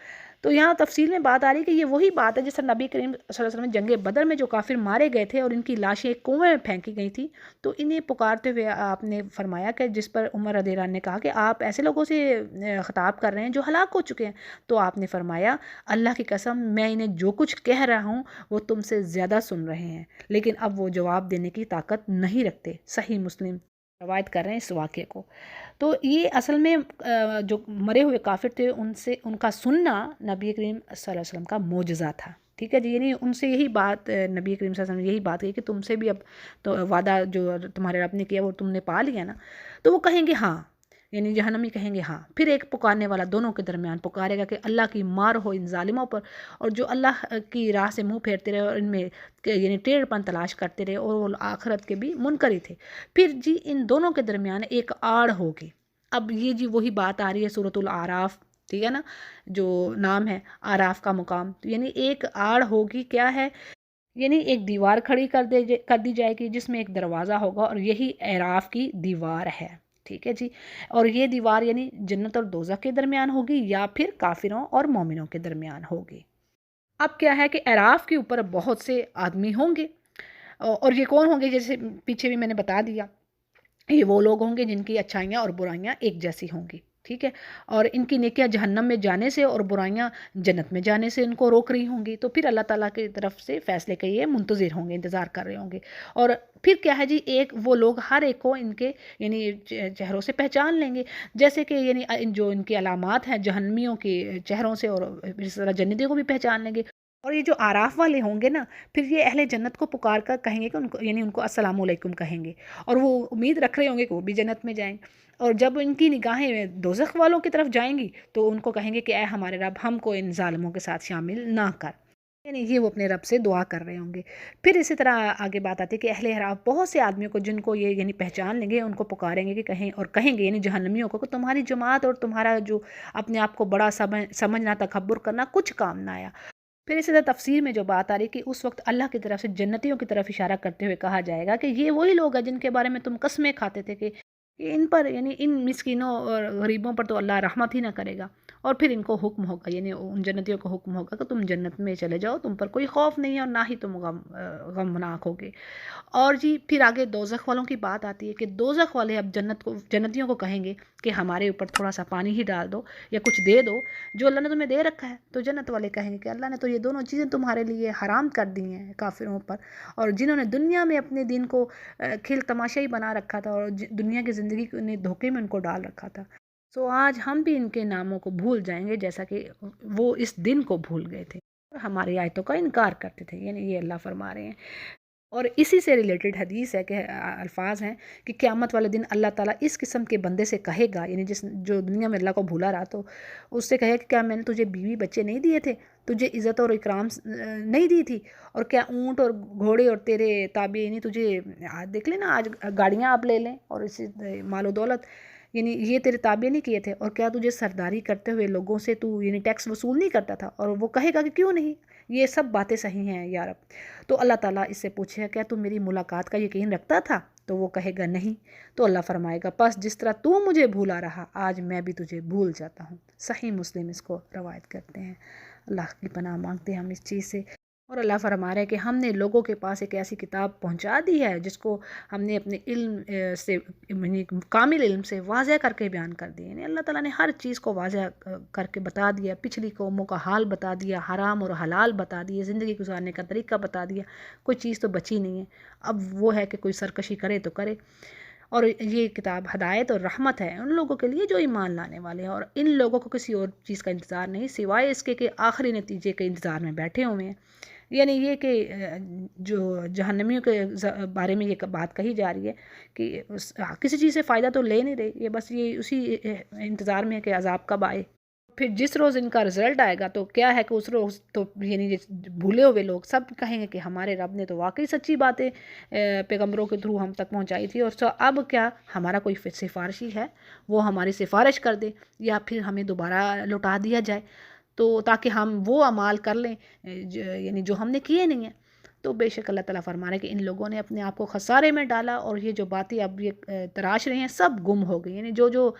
تو یہاں تفصیل میں بات آ رہی ہے کہ یہ وہی بات ہے جس طرح نبی کریم صلی اللہ علیہ وسلم جنگ بدر میں جو کافر مارے گئے تھے اور ان کی لاشیں ایک کنویں میں پھینکی گئی تھیں، تو انہیں پکارتے ہوئے آپ نے فرمایا کہ جس پر عمر رضی اللہ عنہ نے کہا کہ آپ ایسے لوگوں سے خطاب کر رہے ہیں جو ہلاک ہو چکے ہیں، تو آپ نے فرمایا اللہ کی قسم میں انہیں جو کچھ کہہ رہا ہوں وہ تم سے زیادہ سن رہے ہیں، لیکن اب وہ جواب دینے کی طاقت نہیں رکھتے۔ صحیح مسلم روایت کر رہے ہیں اس واقعے کو۔ تو یہ اصل میں جو مرے ہوئے کافر تھے ان کا سننا نبی کریم صلی اللہ علیہ وسلم کا معجزہ تھا، ٹھیک ہے جی، یعنی ان سے یہی بات نبی کریم صلی اللہ علیہ وسلم نے یہی بات کہی کہ تم سے بھی اب تو وعدہ جو تمہارے رب نے کیا وہ تم نے پا لیا نا، تو وہ کہیں گے ہاں، یعنی جہنمی کہیں گے ہاں، پھر ایک پکارنے والا دونوں کے درمیان پکارے گا کہ اللہ کی مار ہو ان ظالموں پر، اور جو اللہ کی راہ سے منہ پھیرتے رہے اور ان میں یعنی ٹیڑھ پن تلاش کرتے رہے اور وہ آخرت کے بھی منکر ہی تھے۔ پھر جی ان دونوں کے درمیان ایک آڑ ہوگی۔ اب یہ جی وہی بات آ رہی ہے سورۃ الأعراف، ٹھیک ہے نا، جو نام ہے آراف کا مقام، تو یعنی ایک آڑ ہوگی، کیا ہے، یعنی ایک دیوار کھڑی کر دی جائے گی جس میں ایک دروازہ ہوگا، اور یہی اعراف کی دیوار ہے، ٹھیک ہے جی۔ اور یہ دیوار یعنی جنت اور دوزخ کے درمیان ہوگی یا پھر کافروں اور مومنوں کے درمیان ہوگی۔ اب کیا ہے کہ اعراف کے اوپر بہت سے آدمی ہوں گے، اور یہ کون ہوں گے، جیسے پیچھے بھی میں نے بتا دیا، یہ وہ لوگ ہوں گے جن کی اچھائیاں اور برائیاں ایک جیسی ہوں گی، ٹھیک ہے، اور ان کی نیکیاں جہنم میں جانے سے اور برائیاں جنت میں جانے سے ان کو روک رہی ہوں گی، تو پھر اللہ تعالیٰ کی طرف سے فیصلے کے یہ منتظر ہوں گے، انتظار کر رہے ہوں گے۔ اور پھر کیا ہے جی، ایک وہ لوگ ہر ایک کو ان کے یعنی چہروں سے پہچان لیں گے، جیسے کہ یعنی جو ان کی علامات ہیں جہنمیوں کے چہروں سے، اور اس طرح جنتیوں کو بھی پہچان لیں گے۔ اور یہ جو آراف والے ہوں گے نا، پھر یہ اہل جنت کو پکار کر کہیں گے کہ ان کو، یعنی ان کو السلام علیکم کہیں گے، اور وہ امید رکھ رہے ہوں گے کہ وہ بھی جنت میں جائیں۔ اور جب ان کی نگاہیں دوزخ والوں کی طرف جائیں گی تو ان کو کہیں گے کہ اے ہمارے رب، ہم کو ان ظالموں کے ساتھ شامل نہ کر، یعنی یہ وہ اپنے رب سے دعا کر رہے ہوں گے۔ پھر اسی طرح آگے بات آتی ہے کہ اہل اعراف بہت سے آدمیوں کو جن کو یہ یعنی پہچان لیں گے، ان کو پکاریں گے کہ کہیں گے یعنی جہنمیوں کو کہ تمہاری جماعت اور تمہارا جو اپنے آپ کو بڑا سمجھنا، تکبر کرنا کچھ کام نہ آیا۔ پھر اسی طرح تفسیر میں جو بات آ رہی ہے کہ اس وقت اللہ کی طرف سے جنتیوں کی طرف اشارہ کرتے ہوئے کہا جائے گا کہ یہ وہی لوگ ہیں جن کے بارے میں تم قسمیں کھاتے تھے کہ ان پر، یعنی ان مسکینوں اور غریبوں پر تو اللہ رحمت ہی نہ کرے گا۔ اور پھر ان کو حکم ہوگا، یعنی ان جنتیوں کو حکم ہوگا کہ تم جنت میں چلے جاؤ، تم پر کوئی خوف نہیں ہے اور نہ ہی تم غمناک ہوگے۔ اور جی پھر آگے دوزخ والوں کی بات آتی ہے کہ دوزخ والے اب جنتیوں کو کہیں گے کہ ہمارے اوپر تھوڑا سا پانی ہی ڈال دو یا کچھ دے دو جو اللہ نے تمہیں دے رکھا ہے، تو جنت والے کہیں گے کہ اللہ نے تو یہ دونوں چیزیں تمہارے لیے حرام کر دی ہیں کافروں پر، اور جنہوں نے دنیا میں اپنے دین کو کھیل تماشا ہی بنا رکھا تھا اور دنیا کی زندگی نے دھوکے میں ان کو ڈال رکھا تھا، سو آج ہم بھی ان کے ناموں کو بھول جائیں گے جیسا کہ وہ اس دن کو بھول گئے تھے اور ہماری آیتوں کا انکار کرتے تھے، یعنی یہ اللہ فرما رہے ہیں۔ اور اسی سے ریلیٹڈ حدیث ہے کہ الفاظ ہیں کہ قیامت والے دن اللہ تعالیٰ اس قسم کے بندے سے کہے گا، یعنی جو دنیا میں اللہ کو بھولا رہا، تو اس سے کہے کہ کیا میں نے تجھے بیوی بچے نہیں دیے تھے، تجھے عزت اور اکرام نہیں دی تھی، اور کیا اونٹ اور گھوڑے اور تیرے تابع، یعنی تجھے آج دیکھ لیں نا، آج گاڑیاں آپ لے لیں اور اسی مال و دولت، یعنی یہ تیرے تابع نہیں کیے تھے، اور کیا تجھے سرداری کرتے ہوئے لوگوں سے تو یعنی ٹیکس وصول نہیں کرتا تھا، اور وہ کہے گا کہ کیوں نہیں، یہ سب باتیں صحیح ہیں یا رب۔ تو اللہ تعالیٰ اس سے پوچھے گا کیا تم میری ملاقات کا یقین رکھتا تھا، تو وہ کہے گا نہیں، تو اللہ فرمائے گا پس جس طرح تو مجھے بھولا رہا، آج میں بھی تجھے بھول جاتا ہوں۔ صحیح مسلم اس کو روایت کرتے ہیں۔ اللہ کی پناہ مانگتے ہیں ہم اس چیز سے۔ اور اللہ فرما رہے ہیں کہ ہم نے لوگوں کے پاس ایک ایسی کتاب پہنچا دی ہے جس کو ہم نے اپنے علم سے، یعنی کامل علم سے واضح کر کے بیان کر دی، یعنی اللہ تعالیٰ نے ہر چیز کو واضح کر کے بتا دیا، پچھلی قوموں کا حال بتا دیا، حرام اور حلال بتا دیے، زندگی گزارنے کا طریقہ بتا دیا، کوئی چیز تو بچی نہیں ہے۔ اب وہ ہے کہ کوئی سرکشی کرے تو کرے، اور یہ کتاب ہدایت اور رحمت ہے ان لوگوں کے لیے جو ایمان لانے والے ہیں، اور ان لوگوں کو کسی اور چیز کا انتظار نہیں سوائے اس کے کہ آخری نتیجے کے انتظار میں بیٹھے ہوئے ہیں، یعنی یہ کہ جو جہنمیوں کے بارے میں یہ بات کہی جا رہی ہے کہ کسی چیز سے فائدہ تو لے نہیں رہے، یہ بس یہ اسی انتظار میں ہے کہ عذاب کب آئے۔ پھر جس روز ان کا رزلٹ آئے گا تو کیا ہے کہ اس روز تو یعنی بھولے ہوئے لوگ سب کہیں گے کہ ہمارے رب نے تو واقعی سچی باتیں پیغمبروں کے تھرو ہم تک پہنچائی تھی، اور اب کیا ہمارا کوئی سفارشی ہے وہ ہماری سفارش کر دے یا پھر ہمیں دوبارہ لوٹا دیا جائے، تو تاکہ ہم وہ اعمال کر لیں یعنی جو ہم نے کیے نہیں ہیں۔ تو بے شک اللہ تعالیٰ فرما رہے ہیں کہ ان لوگوں نے اپنے آپ کو خسارے میں ڈالا، اور یہ جو باتیں اب یہ تراش رہے ہیں سب گم ہو گئی، یعنی جو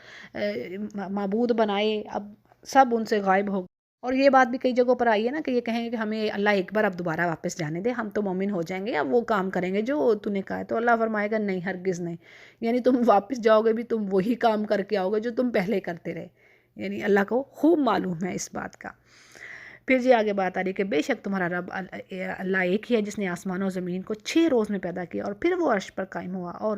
معبود بنائے اب سب ان سے غائب ہو گئے۔ اور یہ بات بھی کئی جگہوں پر آئی ہے نا کہ یہ کہیں گے کہ ہمیں اللہ ایک بار اب دوبارہ واپس جانے دے، ہم تو مومن ہو جائیں گے، اب وہ کام کریں گے جو تو نے کہا ہے، تو اللہ فرمائے گا نہیں، ہرگز نہیں، یعنی تم واپس جاؤ گے بھی تم وہی کام کر کے آؤ گے جو تم پہلے کرتے رہے، یعنی اللہ کو خوب معلوم ہے اس بات کا۔ پھر جی آگے بات آ رہی ہے کہ بے شک تمہارا رب اللہ ایک ہی ہے جس نے آسمان و زمین کو 6 روز میں پیدا کیا اور پھر وہ عرش پر قائم ہوا، اور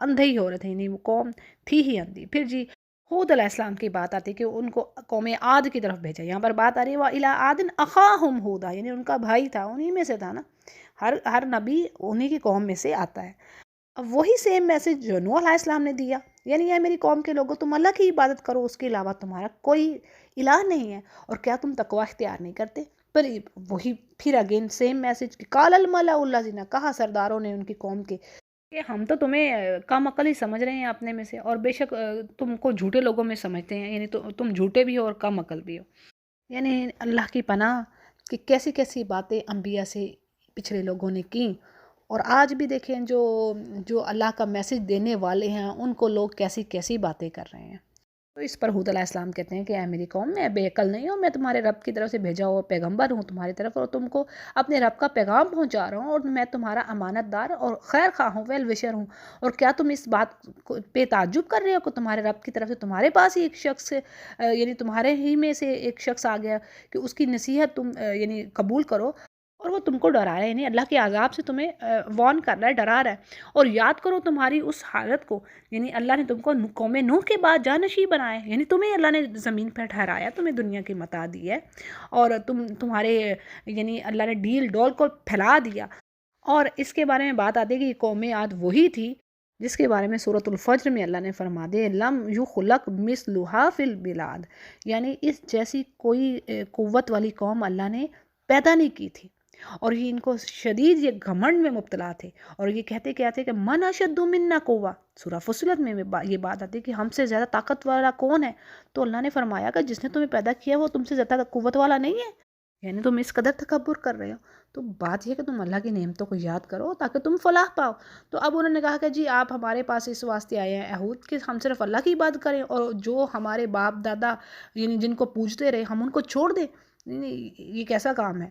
اندھے ہی ہو رہے تھے، یعنی وہ قوم تھی ہی اندھی۔ پھر جی ہود علیہ السلام کی بات آتی ہے کہ ان کو قوم عاد کی طرف بھیجا، یہاں پر بات آ رہی ہے وَإِلَىٰ عَادٍ أَخَاهُمْ هُودًا، یعنی ان کا بھائی تھا، انہی میں سے تھا نا، ہر نبی انہی کی قوم میں سے آتا ہے۔ اب وہی سیم میسج جو نوح علیہ السلام نے دیا، یعنی اے میری قوم کے لوگوں تم اللہ کی عبادت کرو، اس کے علاوہ تمہارا کوئی الہ نہیں ہے، اور کیا تم تقوی اختیار نہیں کرتے؟ پر وہی پھر اگین سیم میسج کہ قال الملأ الذین، کہا سرداروں نے ان کی قوم کے کہ ہم تو تمہیں کم عقل ہی سمجھ رہے ہیں اپنے میں سے، اور بے شک تم کو جھوٹے لوگوں میں سمجھتے ہیں، یعنی تم جھوٹے بھی ہو اور کم عقل بھی ہو۔ یعنی اللہ کی پناہ کہ کیسی کیسی باتیں انبیاء سے پچھلے لوگوں نے کی، اور آج بھی دیکھیں جو اللہ کا میسج دینے والے ہیں ان کو لوگ کیسی کیسی باتیں کر رہے ہیں۔ تو اس پر ہود علیہ السلام کہتے ہیں کہ اے میری قوم، میں بے عقل نہیں ہوں، میں تمہارے رب کی طرف سے بھیجا ہوا پیغمبر ہوں تمہاری طرف، اور تم کو اپنے رب کا پیغام پہنچا رہا ہوں، اور میں تمہارا امانت دار اور خیر خواہ ہوں، ویل وشر ہوں۔ اور کیا تم اس بات پہ تعجب کر رہے ہو کہ تمہارے رب کی طرف سے تمہارے پاس ہی ایک شخص یعنی تمہارے ہی میں سے ایک شخص آ گیا کہ اس کی نصیحت تم یعنی قبول کرو، اور وہ تم کو ڈرا رہا ہے، یعنی اللہ کے عذاب سے تمہیں وارن کر رہا ہے، ڈرا رہا ہے۔ اور یاد کرو تمہاری اس حالت کو، یعنی اللہ نے تم کو قوم نوح کے بعد جانشین بنایا ہے، یعنی تمہیں اللہ نے زمین پر ٹھہرایا، تمہیں دنیا کی متاع دی ہے، اور تمہارے یعنی اللہ نے ڈیل ڈول کو پھیلا دیا۔ اور اس کے بارے میں بات آتی ہے کہ یہ قوم عاد وہی تھی جس کے بارے میں سورۃ الفجر میں اللہ نے فرما دے لم یخلق مثلھا فی البلاد، یعنی اس جیسی کوئی قوت والی قوم اللہ نے پیدا نہیں کی تھی۔ اور یہ ان کو شدید یہ گھمنڈ میں مبتلا تھے، اور یہ کہتے کیا تھے کہ من اشد منا قوہ، سورہ فصلت میں یہ بات آتی ہے کہ ہم سے زیادہ طاقت والا کون ہے؟ تو اللہ نے فرمایا کہ جس نے تمہیں پیدا کیا وہ تم سے زیادہ قوت والا نہیں ہے، یعنی تم اس قدر تکبر کر رہے ہو۔ تو بات یہ کہ تم اللہ کی نعمتوں کو یاد کرو تاکہ تم فلاح پاؤ۔ تو اب انہوں نے کہا کہ جی آپ ہمارے پاس اس واسطے آئے ہیں ہود کہ ہم صرف اللہ کی عبادت کریں، اور جو ہمارے باپ دادا یعنی جن کو پوجتے رہے ہم ان کو چھوڑ دیں، یعنی یہ کیسا کام ہے؟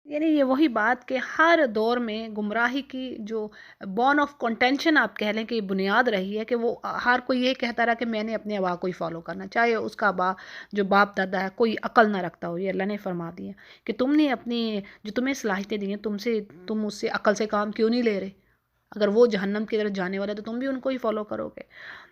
یعنی یہ وہی بات کہ ہر دور میں گمراہی کی جو بون آف کنٹینشن آپ کہہ لیں کہ یہ بنیاد رہی ہے، کہ وہ ہر کوئی یہ کہتا رہا کہ میں نے اپنے آبا کو ہی فالو کرنا، چاہے اس کا جو باپ دادا ہے کوئی عقل نہ رکھتا ہو۔ یہ اللہ نے فرما دیا کہ تم نے اپنی جو تمہیں صلاحیتیں دی ہیں تم اس سے عقل سے کام کیوں نہیں لے رہے؟ اگر وہ جہنم کی طرف جانے والے تو تم بھی ان کو ہی فالو کرو گے۔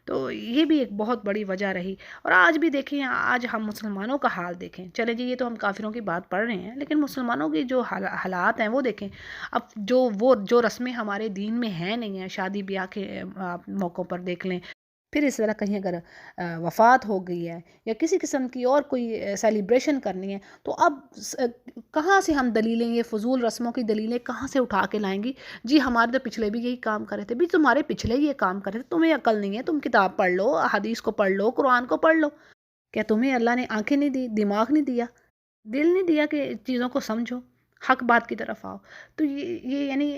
تو یہ بھی ایک بہت بڑی وجہ رہی۔ اور آج بھی دیکھیں، آج ہم مسلمانوں کا حال دیکھیں، چلے جی یہ تو ہم کافروں کی بات پڑھ رہے ہیں، لیکن مسلمانوں کی جو حالات ہیں وہ دیکھیں۔ اب جو رسمیں ہمارے دین میں ہیں نہیں ہیں، شادی بیاہ کے موقعوں پر دیکھ لیں، پھر اس طرح کہیں اگر وفات ہو گئی ہے یا کسی قسم کی اور کوئی سیلیبریشن کرنی ہے، تو اب کہاں سے ہم دلیلیں، یہ فضول رسموں کی دلیلیں کہاں سے اٹھا کے لائیں گی؟ جی ہمارے تو پچھلے بھی یہی کام کر رہے تھے، بھی تمہارے پچھلے یہ کام کر رہے تھے، تمہیں عقل نہیں ہے، تم کتاب پڑھ لو، حدیث کو پڑھ لو، قرآن کو پڑھ لو۔ کیا تمہیں اللہ نے آنکھیں نہیں دی، دماغ نہیں دیا، دل نہیں دیا کہ چیزوں کو سمجھو، حق بات کی طرف آؤ؟ تو یہ یعنی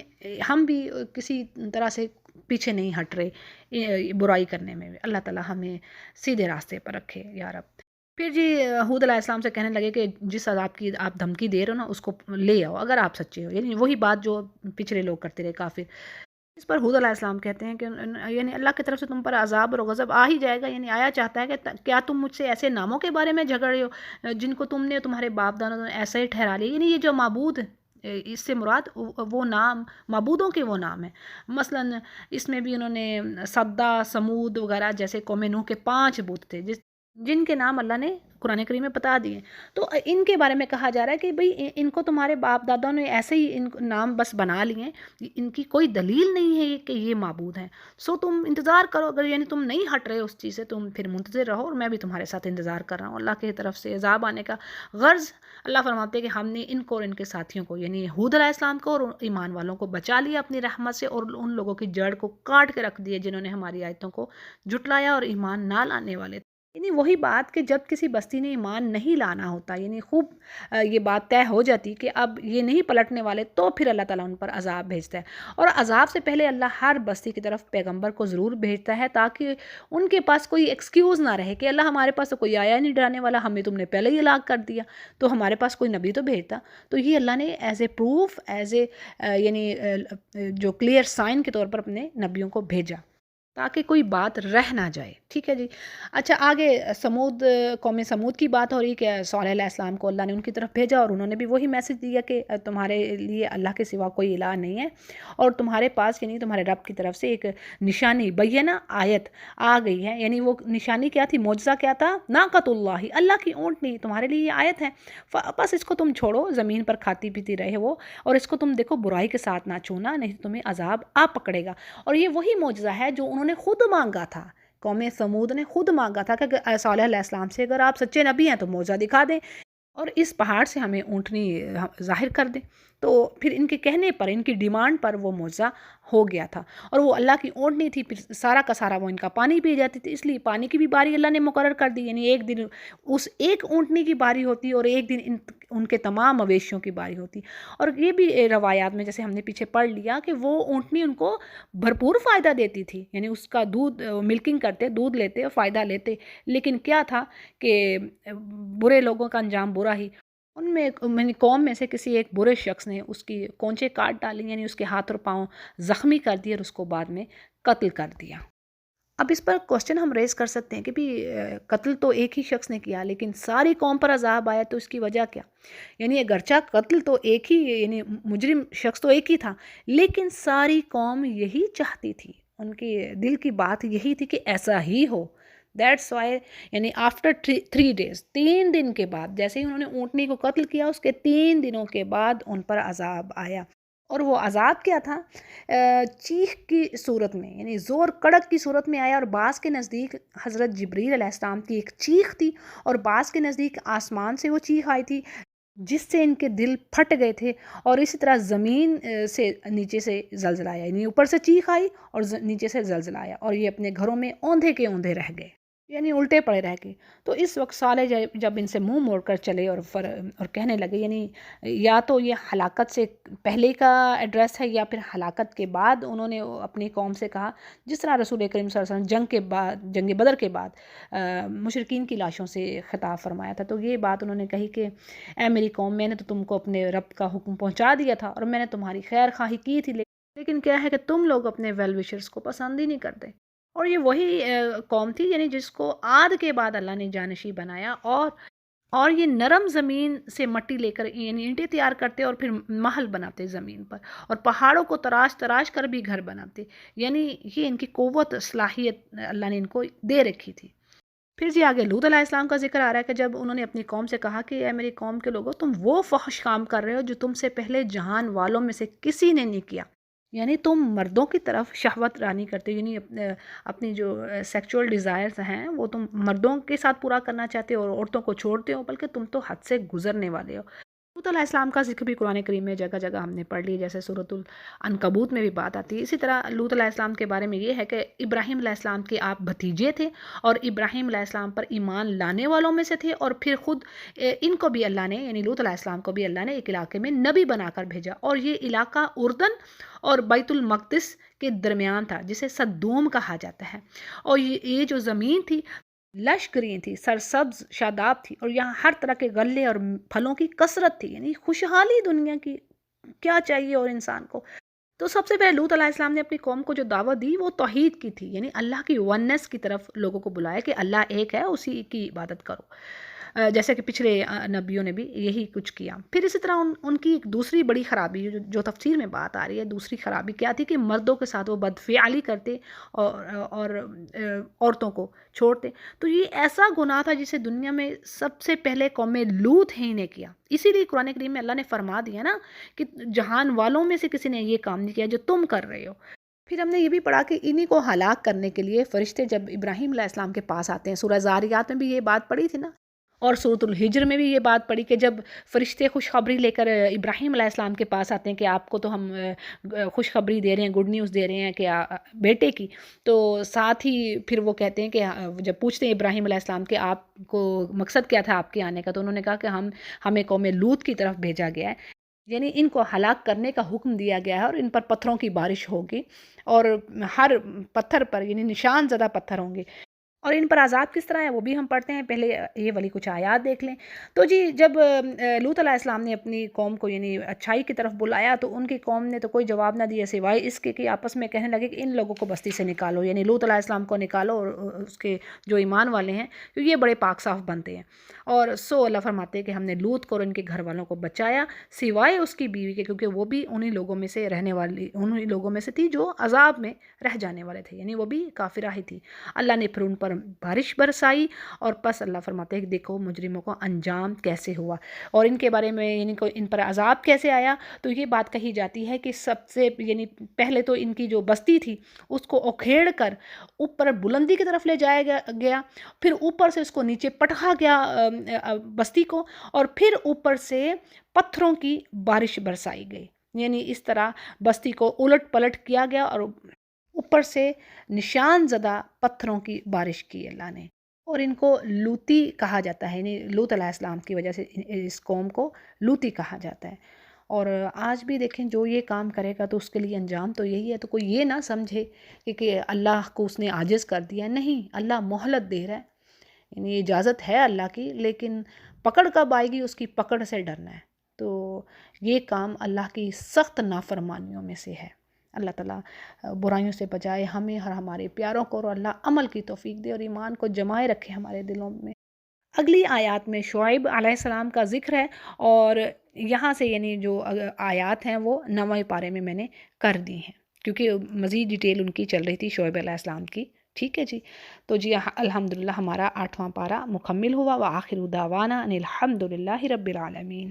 ہم بھی کسی طرح سے پیچھے نہیں ہٹ رہے برائی کرنے میں۔ اللہ تعالیٰ ہمیں سیدھے راستے پر رکھے یا رب۔ پھر جی ہود علیہ السلام سے کہنے لگے کہ جس عذاب کی آپ دھمکی دے رہے ہو نا اس کو لے آؤ اگر آپ سچے ہو، یعنی وہی بات جو پچھلے لوگ کرتے رہے کافر۔ اس پر ہود علیہ السلام کہتے ہیں کہ یعنی اللہ کی طرف سے تم پر عذاب اور غضب آ ہی جائے گا، یعنی آیا چاہتا ہے کہ کیا تم مجھ سے ایسے ناموں کے بارے میں جھگڑ رہے ہو جن کو تم نے تمہارے باپ دانوں نے ایسا ہی ٹھہرا لیا، یعنی یہ جو معبود اس سے مراد وہ نام معبودوں کے وہ نام ہیں۔ مثلا اس میں بھی انہوں نے صدہ، سمود وغیرہ جیسے قوم نوح کے 5 بت تھے جن کے نام اللہ نے قرآن کریم میں بتا دیے، تو ان کے بارے میں کہا جا رہا ہے کہ بھئی ان کو تمہارے باپ دادا نے ایسے ہی ان نام بس بنا لیے ہیں، ان کی کوئی دلیل نہیں ہے کہ یہ معبود ہیں۔ سو تم انتظار کرو، اگر یعنی تم نہیں ہٹ رہے اس چیز سے، تم پھر منتظر رہو، اور میں بھی تمہارے ساتھ انتظار کر رہا ہوں اللہ کی طرف سے عذاب آنے کا۔ غرض اللہ فرماتے ہیں کہ ہم نے ان کو اور ان کے ساتھیوں کو، یعنی ہود علیہ السلام کو اور ایمان والوں کو بچا لیا اپنی رحمت سے، اور ان لوگوں کی جڑ کو کاٹ کے رکھ دیا جنہوں نے ہماری آیتوں کو جھٹلایا اور ایمان نہ لانے والے تھے۔ یعنی وہی بات کہ جب کسی بستی نے ایمان نہیں لانا ہوتا، یعنی خوب یہ بات طے ہو جاتی کہ اب یہ نہیں پلٹنے والے، تو پھر اللہ تعالیٰ ان پر عذاب بھیجتا ہے، اور عذاب سے پہلے اللہ ہر بستی کی طرف پیغمبر کو ضرور بھیجتا ہے تاکہ ان کے پاس کوئی ایکسکیوز نہ رہے کہ اللہ ہمارے پاس تو کوئی آیا نہیں ڈرانے والا، ہمیں تم نے پہلے ہی ہلاک کر دیا، تو ہمارے پاس کوئی نبی تو بھیجتا۔ تو یہ اللہ نے as a proof, as a یعنی جو کلیئر سائن کے طور پر اپنے نبیوں کو بھیجا تاکہ کوئی بات رہ نہ جائے، ٹھیک ہے جی۔ اچھا آگے سمود، قوم سمود کی بات ہو رہی کہ صالح علیہ السلام کو اللہ نے ان کی طرف بھیجا اور انہوں نے بھی وہی میسج دیا کہ تمہارے لیے اللہ کے سوا کوئی الہ نہیں ہے، اور تمہارے پاس یعنی تمہارے رب کی طرف سے ایک نشانی بینہ آیت آ گئی ہے۔ یعنی وہ نشانی کیا تھی، معجزہ کیا تھا، ناقۃ اللہ کی اونٹنی تمہارے لیے یہ آیت ہے، بس اس کو تم چھوڑو، زمین پر کھاتی پیتی رہے وہ، اور اس کو تم دیکھو برائی کے ساتھ نہ چھونا، نہیں تو تمہیں عذاب آ پکڑے گا۔ اور یہ وہی معجزہ ہے جو انہوں نے خود مانگا تھا، قوم سمود نے خود مانگا تھا کہ صالح علیہ السلام سے اگر آپ سچے نبی ہیں تو معجزہ دکھا دیں اور اس پہاڑ سے ہمیں اونٹنی ظاہر کر دیں۔ تو پھر ان کے کہنے پر، ان کی ڈیمانڈ پر وہ معجزہ ہو گیا تھا، اور وہ اللہ کی اونٹنی تھی، پھر سارا کا سارا وہ ان کا پانی پی جاتی تھی، اس لیے پانی کی بھی باری اللہ نے مقرر کر دی، یعنی ایک دن اس ایک اونٹنی کی باری ہوتی اور ایک دن ان کے تمام مویشیوں کی باری ہوتی۔ اور یہ بھی روایات میں جیسے ہم نے پیچھے پڑھ لیا کہ وہ اونٹنی ان کو بھرپور فائدہ دیتی تھی، یعنی اس کا دودھ ملکنگ کرتے، دودھ لیتے اور فائدہ لیتے، لیکن کیا تھا کہ برے لوگوں کا انجام برا ہی، ان میں قوم میں سے کسی ایک برے شخص نے اس کی کونچے کاٹ ڈالی، یعنی اس کے ہاتھ اور پاؤں زخمی کر دیے اور اس کو بعد میں قتل کر دیا۔ اب اس پر کوشچن ہم ریز کر سکتے ہیں کہ بھی قتل تو ایک ہی شخص نے کیا، لیکن ساری قوم پر عذاب آیا تو اس کی وجہ کیا؟ یعنی اگرچہ قتل تو ایک ہی، یعنی مجرم شخص تو ایک ہی تھا، لیکن ساری قوم یہی چاہتی تھی، ان کی دل کی بات یہی تھی کہ ایسا ہی ہو۔ دیٹس وائی، یعنی آفٹر 3 days، 3 دن کے بعد، جیسے ہی انہوں نے اونٹنی کو قتل کیا اس کے 3 دنوں کے بعد ان پر عذاب آیا، اور وہ عذاب کیا تھا، چیخ کی صورت میں، یعنی زور کڑک کی صورت میں آیا، اور بعض کے نزدیک حضرت جبریل علیہ السلام کی ایک چیخ تھی، اور بعض کے نزدیک آسمان سے وہ چیخ آئی تھی جس سے ان کے دل پھٹ گئے تھے، اور اسی طرح زمین سے نیچے سے زلزلہ آیا، یعنی اوپر سے چیخ آئی اور نیچے سے زلزلہ آیا، اور یہ اپنے گھروں میں اوندھے کے اوندھے رہ گئے، یعنی الٹے پڑے رہ گئے۔ تو اس وقت صالح جب ان سے منہ موڑ کر چلے اور کہنے لگے، یعنی یا تو یہ ہلاکت سے پہلے کا ایڈریس ہے یا پھر ہلاکت کے بعد انہوں نے اپنی قوم سے کہا، جس طرح رسول کریم صلی اللہ علیہ وسلم جنگ بدر کے بعد مشرکین کی لاشوں سے خطاب فرمایا تھا، تو یہ بات انہوں نے کہی کہ اے میری قوم، میں نے تو تم کو اپنے رب کا حکم پہنچا دیا تھا اور میں نے تمہاری خیر خواہی کی تھی، لیکن کیا ہے کہ تم لوگ اپنے ویل وشرز کو پسند ہی نہیں کرتے۔ اور یہ وہی قوم تھی یعنی جس کو عاد کے بعد اللہ نے جانشین بنایا، اور یہ نرم زمین سے مٹی لے کر یعنی اینٹیں تیار کرتے اور پھر محل بناتے زمین پر، اور پہاڑوں کو تراش تراش کر بھی گھر بناتے، یعنی یہ ان کی قوت صلاحیت اللہ نے ان کو دے رکھی تھی۔ پھر جی آگے لوط علیہ السلام کا ذکر آ رہا ہے کہ جب انہوں نے اپنی قوم سے کہا کہ اے میری قوم کے لوگوں، تم وہ فحش کام کر رہے ہو جو تم سے پہلے جہان والوں میں سے کسی نے نہیں کیا، یعنی تم مردوں کی طرف شہوت رانی کرتے، یعنی اپنی جو سیکچول ڈیزائرز ہیں وہ تم مردوں کے ساتھ پورا کرنا چاہتے ہو اور عورتوں کو چھوڑتے ہو، بلکہ تم تو حد سے گزرنے والے ہو۔ لوط علیہ السلام کا ذکر بھی قرآن کریم میں جگہ جگہ ہم نے پڑھ لی، جیسے سورۃ العنکبوت میں بھی بات آتی ہے۔ اسی طرح لوط علیہ السلام کے بارے میں یہ ہے کہ ابراہیم علیہ السلام کے آپ بھتیجے تھے، اور ابراہیم علیہ السلام پر ایمان لانے والوں میں سے تھے، اور پھر خود ان کو بھی اللہ نے، یعنی لوط علیہ السلام کو بھی اللہ نے ایک علاقے میں نبی بنا کر بھیجا، اور یہ علاقہ اردن اور بیت المقدس کے درمیان تھا، جسے صدوم کہا جاتا ہے، اور یہ جو زمین تھی لش گرین تھی، سرسبز شاداب تھی، اور یہاں ہر طرح کے غلے اور پھلوں کی کثرت تھی، یعنی خوشحالی دنیا کی کیا چاہیے اور انسان کو۔ تو سب سے پہلے لوط علیہ السلام نے اپنی قوم کو جو دعوت دی وہ توحید کی تھی، یعنی اللہ کی ونس کی طرف لوگوں کو بلایا کہ اللہ ایک ہے، اسی کی عبادت کرو، جیسے کہ پچھلے نبیوں نے بھی یہی کچھ کیا۔ پھر اسی طرح ان کی ایک دوسری بڑی خرابی جو تفسیر میں بات آ رہی ہے، دوسری خرابی کیا تھی کہ مردوں کے ساتھ وہ بدفعلی کرتے اور عورتوں کو چھوڑتے۔ تو یہ ایسا گناہ تھا جسے دنیا میں سب سے پہلے قوم لوط ہی نے کیا، اسی لیے قرآن کریم میں اللہ نے فرما دیا نا کہ جہان والوں میں سے کسی نے یہ کام نہیں کیا جو تم کر رہے ہو۔ پھر ہم نے یہ بھی پڑھا کہ انہی کو ہلاک کرنے کے لیے فرشتے جب ابراہیم علیہ السلام کے پاس آتے ہیں، سورہ زاریات میں بھی یہ بات پڑھی تھی نا، اور سورۃ الحجر میں بھی یہ بات پڑھی کہ جب فرشتے خوشخبری لے کر ابراہیم علیہ السلام کے پاس آتے ہیں کہ آپ کو تو ہم خوشخبری دے رہے ہیں، گڈ نیوز دے رہے ہیں کہ بیٹے کی، تو ساتھ ہی پھر وہ کہتے ہیں کہ جب پوچھتے ہیں ابراہیم علیہ السلام کہ آپ کو مقصد کیا تھا آپ کے آنے کا، تو انہوں نے کہا کہ ہمیں قوم لوط کی طرف بھیجا گیا ہے، یعنی ان کو ہلاک کرنے کا حکم دیا گیا ہے، اور ان پر پتھروں کی بارش ہوگی، اور ہر پتھر پر یعنی نشان زدہ پتھر ہوں گے، اور ان پر عذاب کس طرح ہے وہ بھی ہم پڑھتے ہیں، پہلے یہ والی کچھ آیات دیکھ لیں۔ تو جی جب لوط علیہ السلام نے اپنی قوم کو یعنی اچھائی کی طرف بلایا تو ان کی قوم نے تو کوئی جواب نہ دیا سوائے اس کے کہ آپس میں کہنے لگے کہ ان لوگوں کو بستی سے نکالو، یعنی لوط علیہ السلام کو نکالو اور اس کے جو ایمان والے ہیں کیونکہ یہ بڑے پاک صاف بنتے ہیں۔ اور سو اللہ فرماتے ہیں کہ ہم نے لوط کو اور ان کے گھر والوں کو بچایا سوائے اس کی بیوی کے، کیونکہ وہ بھی انہی لوگوں میں سے رہنے والی انہی لوگوں میں سے تھی جو عذاب میں رہ جانے والے تھے، یعنی وہ بھی کافرہ ہی تھی۔ اللہ نے پھر ان پر بارش برسائی اور پس اللہ فرماتے ہیں کہ دیکھو مجرموں کو انجام کیسے ہوا، اور ان کے بارے میں یعنی ان پر عذاب کیسے آیا۔ تو یہ بات کہی جاتی ہے کہ سب سے یعنی پہلے تو ان کی جو بستی تھی اس کو اکھیڑ کر اوپر بلندی کی طرف لے جایا گیا، پھر اوپر سے اس کو نیچے پٹکا گیا بستی کو، اور پھر اوپر سے پتھروں کی بارش برسائی گئی، یعنی اس طرح بستی کو الٹ پلٹ کیا گیا اور اوپر سے نشان زدہ پتھروں کی بارش کی اللہ نے۔ اور ان کو لوتی کہا جاتا ہے، یعنی لوط علیہ السلام کی وجہ سے اس قوم کو لوتی کہا جاتا ہے۔ اور آج بھی دیکھیں جو یہ کام کرے گا تو اس کے لیے انجام تو یہی ہے، تو کوئی یہ نہ سمجھے کہ اللہ کو اس نے عاجز کر دیا، نہیں، اللہ مہلت دے رہا ہے، یعنی اجازت ہے اللہ کی، لیکن پکڑ کب آئے گی اس کی پکڑ سے ڈرنا ہے۔ تو یہ کام اللہ کی سخت نافرمانیوں میں سے ہے۔ اللہ تعالیٰ برائیوں سے بچائے ہمیں اور ہمارے پیاروں کو، اور اللہ عمل کی توفیق دے اور ایمان کو جمائے رکھے ہمارے دلوں میں۔ اگلی آیات میں شعیب علیہ السلام کا ذکر ہے، اور یہاں سے یعنی جو آیات ہیں وہ 9ویں پارے میں نے کر دی ہیں کیونکہ مزید ڈیٹیل ان کی چل رہی تھی شعیب علیہ السلام کی۔ ٹھیک ہے جی، تو جی الحمدللہ ہمارا 8واں پارہ مکمل ہوا۔ وآخر دعوانا ان الحمدللہ رب العالمین۔